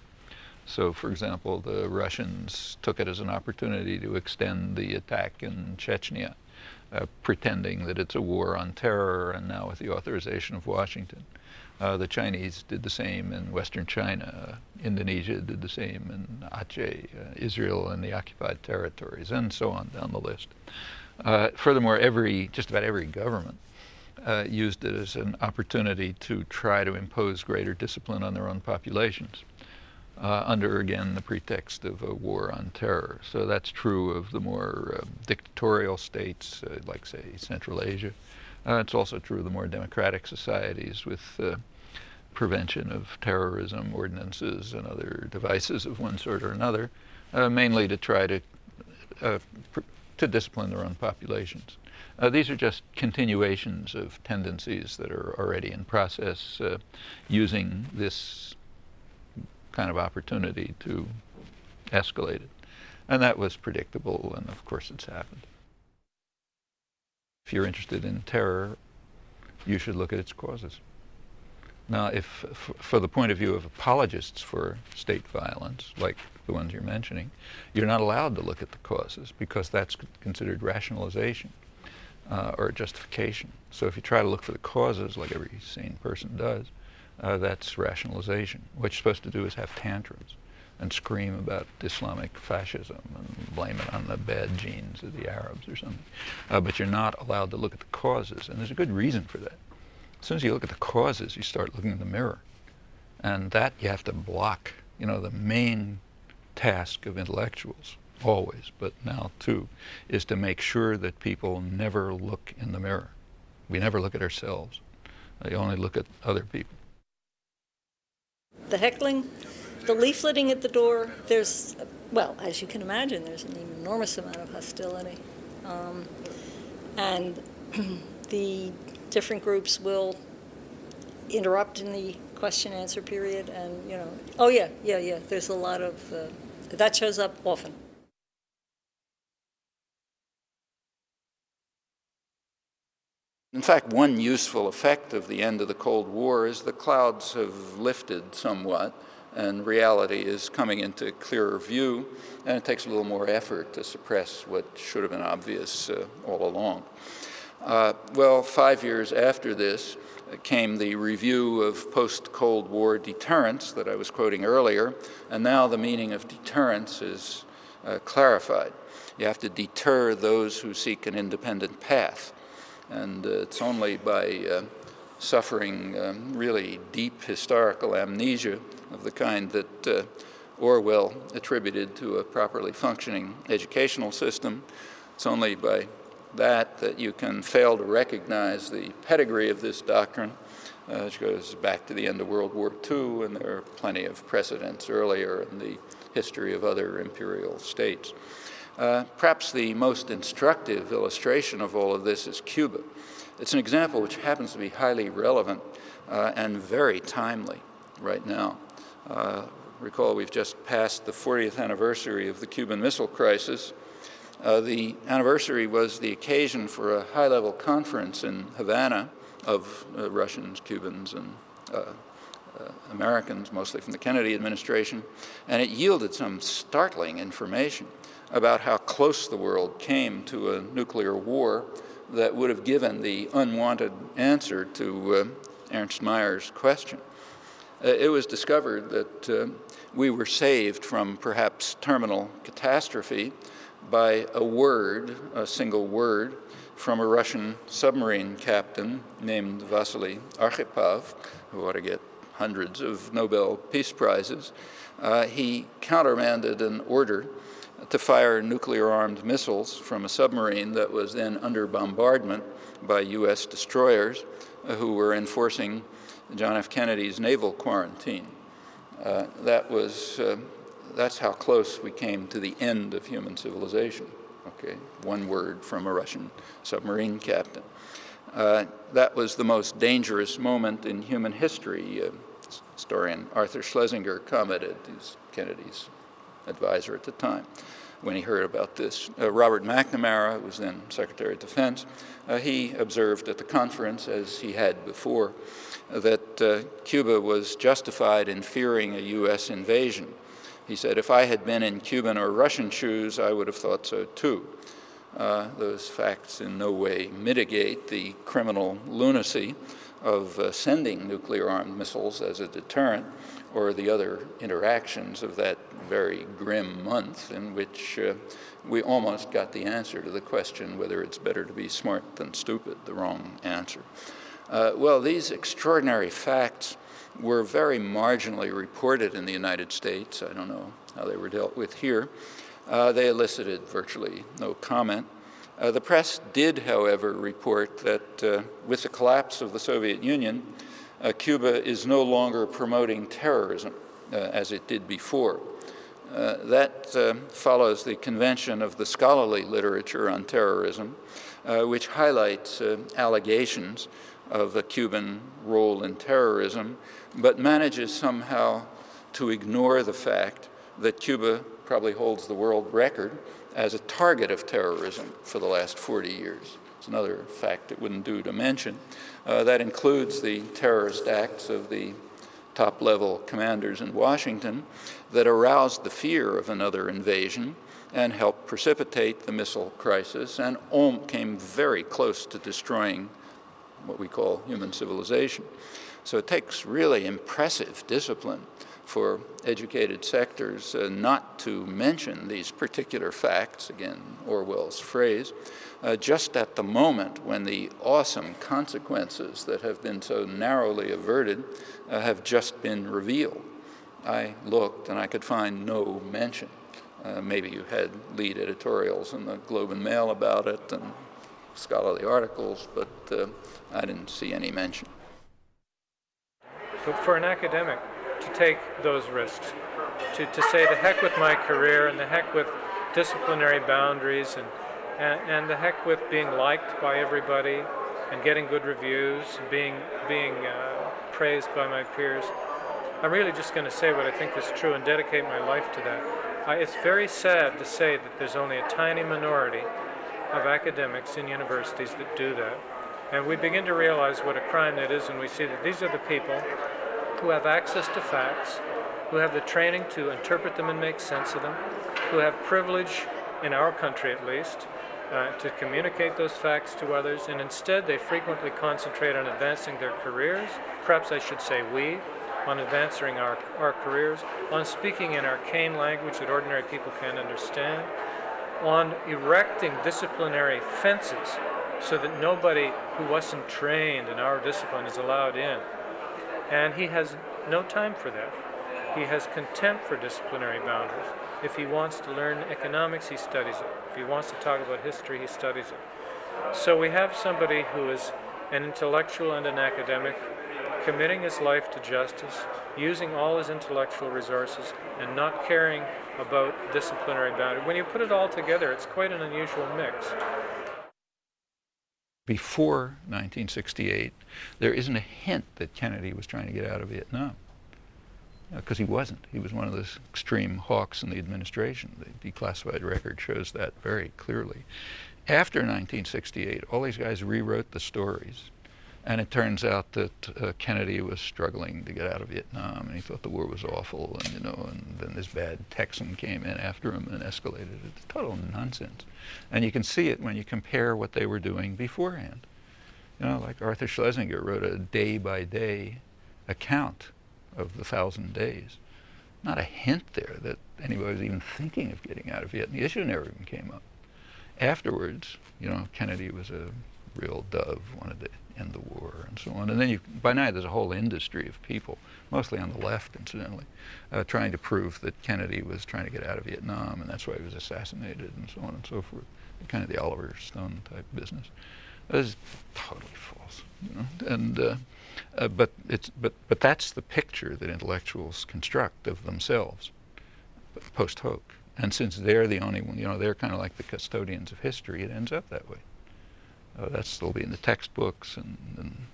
So, for example, the Russians took it as an opportunity to extend the attack in Chechnya, pretending that it's a war on terror, and now with the authorization of Washington. The Chinese did the same in Western China. Indonesia did the same in Aceh, Israel and the occupied territories, and so on down the list. Furthermore, just about every government used it as an opportunity to try to impose greater discipline on their own populations, under, again, the pretext of a war on terror. So that's true of the more dictatorial states, like, say, Central Asia. It's also true of the more democratic societies with prevention of terrorism ordinances and other devices of one sort or another, mainly to try to to discipline their own populations. These are just continuations of tendencies that are already in process, using this kind of opportunity to escalate it. And that was predictable, and of course it's happened. If you're interested in terror, you should look at its causes. Now, if, for the point of view of apologists for state violence, like the ones you're mentioning, you're not allowed to look at the causes because that's considered rationalization or justification. So if you try to look for the causes, like every sane person does, that's rationalization. What you're supposed to do is have tantrums and scream about Islamic fascism and blame it on the bad genes of the Arabs or something. But you're not allowed to look at the causes, and there's a good reason for that. As soon as you look at the causes, you start looking in the mirror. And that you have to block. You know, the main task of intellectuals, always, but now too, is to make sure that people never look in the mirror. We never look at ourselves. You only look at other people. The heckling, the leafleting at the door, there's, well, as you can imagine, there's an enormous amount of hostility. And the different groups will interrupt in the question-answer period, and, you know, oh yeah, there's a lot of, that shows up often. In fact, one useful effect of the end of the Cold War is the clouds have lifted somewhat, and reality is coming into clearer view, and it takes a little more effort to suppress what should have been obvious all along. Well, 5 years after this came the review of post-Cold War deterrence that I was quoting earlier, and now the meaning of deterrence is clarified. You have to deter those who seek an independent path, and it's only by suffering really deep historical amnesia of the kind that Orwell attributed to a properly functioning educational system. It's only by that you can fail to recognize the pedigree of this doctrine, which goes back to the end of World War II, and there are plenty of precedents earlier in the history of other imperial states. Perhaps the most instructive illustration of all of this is Cuba. It's an example which happens to be highly relevant and very timely right now. Recall we've just passed the 40th anniversary of the Cuban Missile Crisis. The anniversary was the occasion for a high-level conference in Havana of Russians, Cubans, and Americans, mostly from the Kennedy administration, and it yielded some startling information about how close the world came to a nuclear war that would have given the unwanted answer to Ernst Mayer's question. It was discovered that we were saved from perhaps terminal catastrophe by a word, a single word, from a Russian submarine captain named Vasily Arkhipov, who ought to get hundreds of Nobel Peace Prizes. He countermanded an order to fire nuclear-armed missiles from a submarine that was then under bombardment by U.S. destroyers who were enforcing John F. Kennedy's naval quarantine. That's how close we came to the end of human civilization. Okay, one word from a Russian submarine captain. That was the most dangerous moment in human history. Historian Arthur Schlesinger commented, he's Kennedy's advisor at the time, when he heard about this. Robert McNamara, who was then Secretary of Defense, he observed at the conference, as he had before, that Cuba was justified in fearing a U.S. invasion. He said, if I had been in Cuban or Russian shoes, I would have thought so too. Those facts in no way mitigate the criminal lunacy of sending nuclear-armed missiles as a deterrent, or the other interactions of that very grim month in which we almost got the answer to the question whether it's better to be smart than stupid, the wrong answer. Well, these extraordinary facts were very marginally reported in the United States. I don't know how they were dealt with here. They elicited virtually no comment. The press did, however, report that with the collapse of the Soviet Union, Cuba is no longer promoting terrorism as it did before. That follows the convention of the scholarly literature on terrorism, which highlights allegations of the Cuban role in terrorism, but manages somehow to ignore the fact that Cuba probably holds the world record as a target of terrorism for the last 40 years. It's another fact that wouldn't do to mention. That includes the terrorist acts of the top-level commanders in Washington that aroused the fear of another invasion and helped precipitate the missile crisis and came very close to destroying what we call human civilization. So it takes really impressive discipline for educated sectors not to mention these particular facts, again, Orwell's phrase, just at the moment when the awesome consequences that have been so narrowly averted have just been revealed. I looked and I could find no mention. Maybe you had lead editorials in the Globe and Mail about it and scholarly articles, but I didn't see any mention. But for an academic to take those risks, to say the heck with my career and the heck with disciplinary boundaries and the heck with being liked by everybody and getting good reviews and being praised by my peers, I'm really just going to say what I think is true and dedicate my life to that. It's very sad to say that there's only a tiny minority of academics in universities that do that. And we begin to realize what a crime that is when we see that these are the people who have access to facts, who have the training to interpret them and make sense of them, who have privilege, in our country at least, to communicate those facts to others, and instead they frequently concentrate on advancing their careers, perhaps I should say we, on advancing our careers, on speaking in arcane language that ordinary people can't understand, on erecting disciplinary fences so that nobody who wasn't trained in our discipline is allowed in. And he has no time for that. He has contempt for disciplinary boundaries. If he wants to learn economics, he studies it. If he wants to talk about history, he studies it. So we have somebody who is an intellectual and an academic, committing his life to justice, using all his intellectual resources, and not caring about disciplinary boundaries. When you put it all together, it's quite an unusual mix. Before 1968, there isn't a hint that Kennedy was trying to get out of Vietnam, because he wasn't. He was one of those extreme hawks in the administration. The declassified record shows that very clearly. After 1968, all these guys rewrote the stories. And it turns out that Kennedy was struggling to get out of Vietnam, and he thought the war was awful, and and then this bad Texan came in after him and escalated it. It's total nonsense. And you can see it when you compare what they were doing beforehand. Like Arthur Schlesinger wrote a day-by-day account of the 1,000 days. Not a hint there that anybody was even thinking of getting out of Vietnam. The issue never even came up. Afterwards, Kennedy was a real dove, wanted to end the war and so on. And then by now there's a whole industry of people, mostly on the left incidentally, trying to prove that Kennedy was trying to get out of Vietnam and that's why he was assassinated and so on and so forth. Kind of the Oliver Stone type business. It was totally false, And but that's the picture that intellectuals construct of themselves post hoc. And since they're the only one, they're kind of like the custodians of history, it ends up that way. That's still be in the textbooks and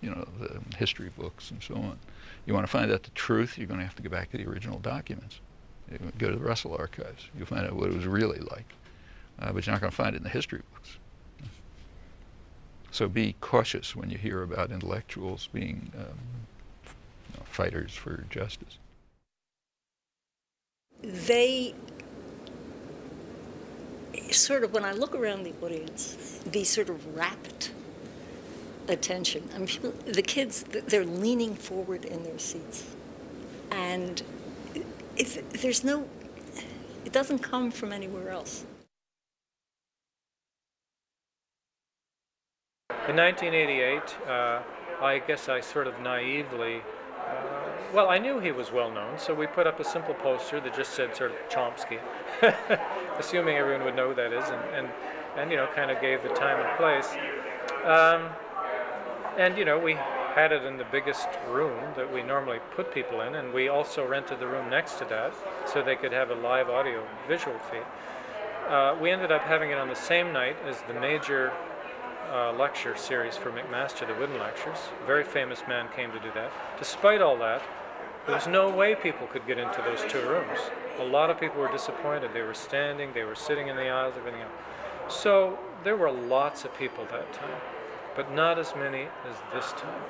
the history books and so on. You want to find out the truth, you're going to have to go back to the original documents. You go to the Russell archives. You'll find out what it was really like. But you're not going to find it in the history books. So be cautious when you hear about intellectuals being fighters for justice. They sort of, when I look around the audience, the sort of rapt attention. I mean, the kids, they're leaning forward in their seats. And it doesn't come from anywhere else. In 1988, I guess I sort of naively, well, I knew he was well known, so we put up a simple poster that just said sort of Chomsky, assuming everyone would know who that is, and kind of gave the time and place. And we had it in the biggest room that we normally put people in, and we also rented the room next to that so they could have a live audio visual feed. We ended up having it on the same night as the major lecture series for McMaster, the Wooden Lectures. A very famous man came to do that. Despite all that, there was no way people could get into those two rooms. A lot of people were disappointed. They were standing, they were sitting in the aisles, everything else. So there were lots of people that time, but not as many as this time.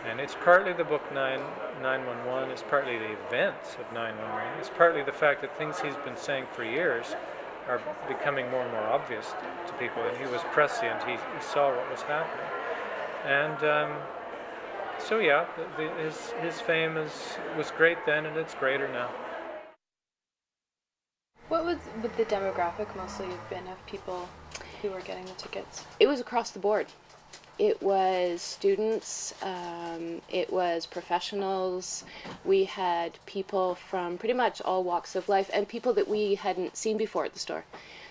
And it's partly the book 911, it's partly the events of 911, it's partly the fact that things he's been saying for years are becoming more and more obvious to people. And he was prescient, he saw what was happening. And so yeah, his fame was great then, and it's greater now. What would the demographic mostly have been of people who were getting the tickets? It was across the board. It was students, it was professionals. We had people from pretty much all walks of life, and people that we hadn't seen before at the store.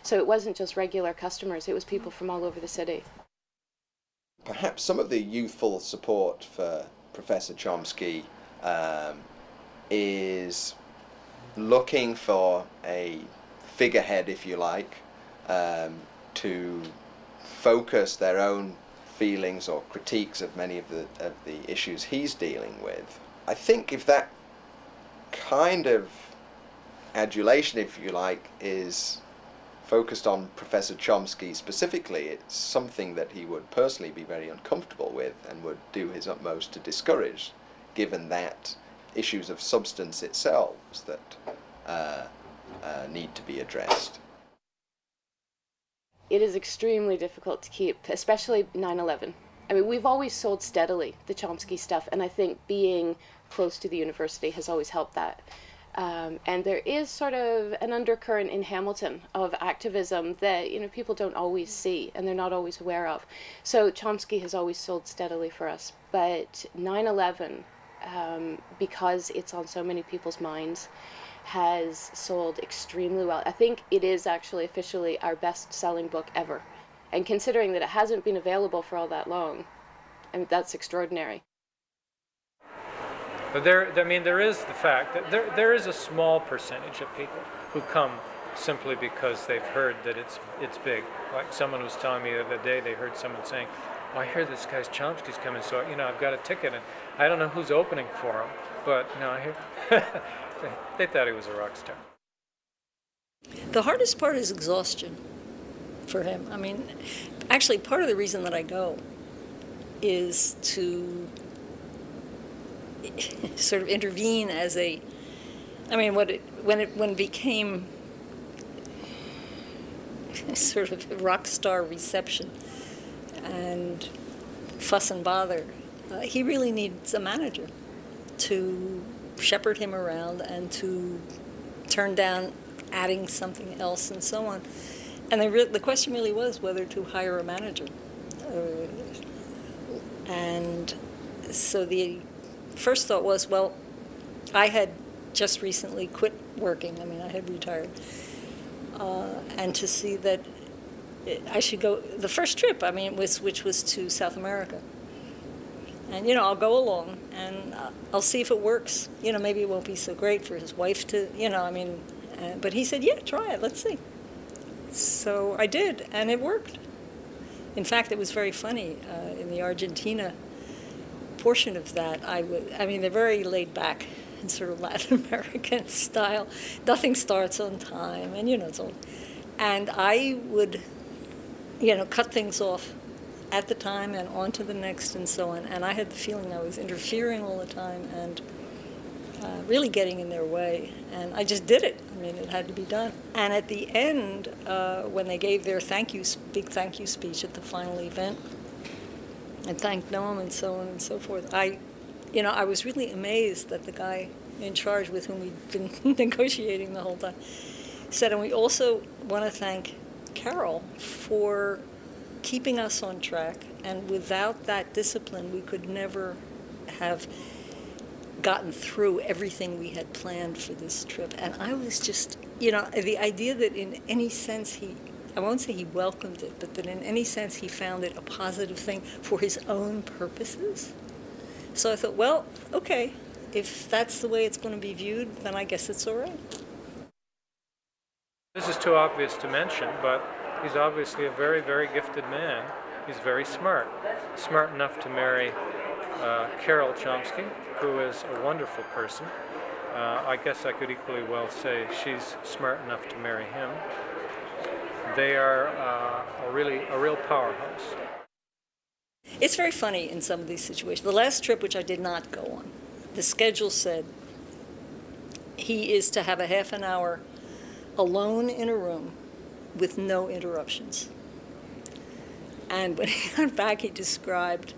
So it wasn't just regular customers, it was people from all over the city. Perhaps some of the youthful support for Professor Chomsky is looking for a figurehead, if you like, to focus their own feelings or critiques of many of the issues he's dealing with. I think if that kind of adulation, if you like, is focused on Professor Chomsky specifically, it's something that he would personally be very uncomfortable with and would do his utmost to discourage, given that issues of substance itself that need to be addressed. It is extremely difficult to keep, especially 9/11. I mean, we've always sold steadily the Chomsky stuff, and I think being close to the university has always helped that. And there is sort of an undercurrent in Hamilton of activism that, you know, people don't always see and they're not always aware of. So Chomsky has always sold steadily for us. But 9/11, because it's on so many people's minds, has sold extremely well. I think it is actually officially our best-selling book ever. And considering that it hasn't been available for all that long, I mean, that's extraordinary. But there is the fact that there is a small percentage of people who come simply because they've heard that it's big. Like someone was telling me the other day, they heard someone saying, "Oh, I hear this guy's Chomsky's coming, so I've got a ticket, and I don't know who's opening for him, but I hear." They thought he was a rock star. The hardest part is exhaustion for him. I mean, actually, part of the reason that I go is to sort of intervene as a, I mean, when it became sort of a rock star reception and fuss and bother, he really needs a manager to shepherd him around and to turn down adding something else and so on. And the question really was whether to hire a manager. And so the first thought was, well, I had just recently quit working. I mean, I had retired. And to see that I should go, the first trip, I mean, which was to South America. And, I'll go along, and I'll see if it works. Maybe it won't be so great for his wife to, but he said, yeah, try it, let's see. So I did, and it worked. In fact, it was very funny. In the Argentina portion of that, they're very laid back in sort of Latin American style. Nothing starts on time, and, it's all. And I would, cut things off at the time and on to the next and so on. And I had the feeling I was interfering all the time and really getting in their way. And I just did it. I mean, it had to be done. And at the end, when they gave their big thank you speech at the final event, and thanked Noam and so on and so forth, I was really amazed that the guy in charge with whom we'd been negotiating the whole time said, and we also want to thank Carol for keeping us on track, and without that discipline, we could never have gotten through everything we had planned for this trip. And I was just, the idea that in any sense I won't say he welcomed it, but that in any sense he found it a positive thing for his own purposes, So I thought, well, okay, if that's the way it's going to be viewed, then I guess it's all right. This is too obvious to mention, but he's obviously a very, very gifted man. He's very smart. Smart enough to marry Carol Chomsky, who is a wonderful person. I guess I could equally well say she's smart enough to marry him. They are a real powerhouse. It's very funny in some of these situations. The last trip, which I did not go on, the schedule said he is to have a half an hour alone in a room with no interruptions. And when he got back, he described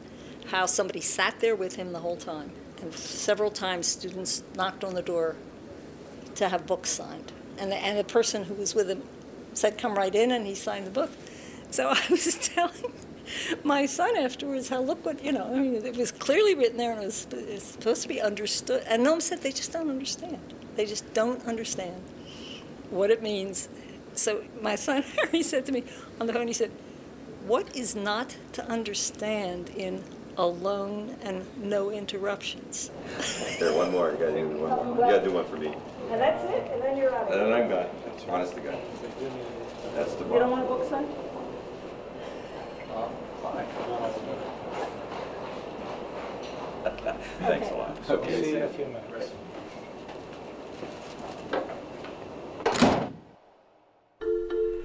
how somebody sat there with him the whole time. And several times students knocked on the door to have books signed. And the person who was with him said, come right in, and he signed the book. So I was telling my son afterwards how, look what, I mean, it was clearly written there and it's supposed to be understood. And Noam said they just don't understand. They just don't understand what it means. So my son Harry said to me on the phone, he said, what is not to understand in alone and no interruptions? Here, one more. You gotta do one more. You gotta do one for me. And that's it? And then you're out. And then I'm gone. Honest to God. That's the bar. You don't want a book signed? Thanks a lot. Okay, see you in a few minutes.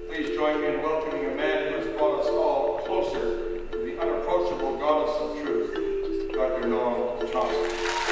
Please join me in welcoming a man who has brought us all closer to the unapproachable goddess of truth, Dr. Noam Chomsky.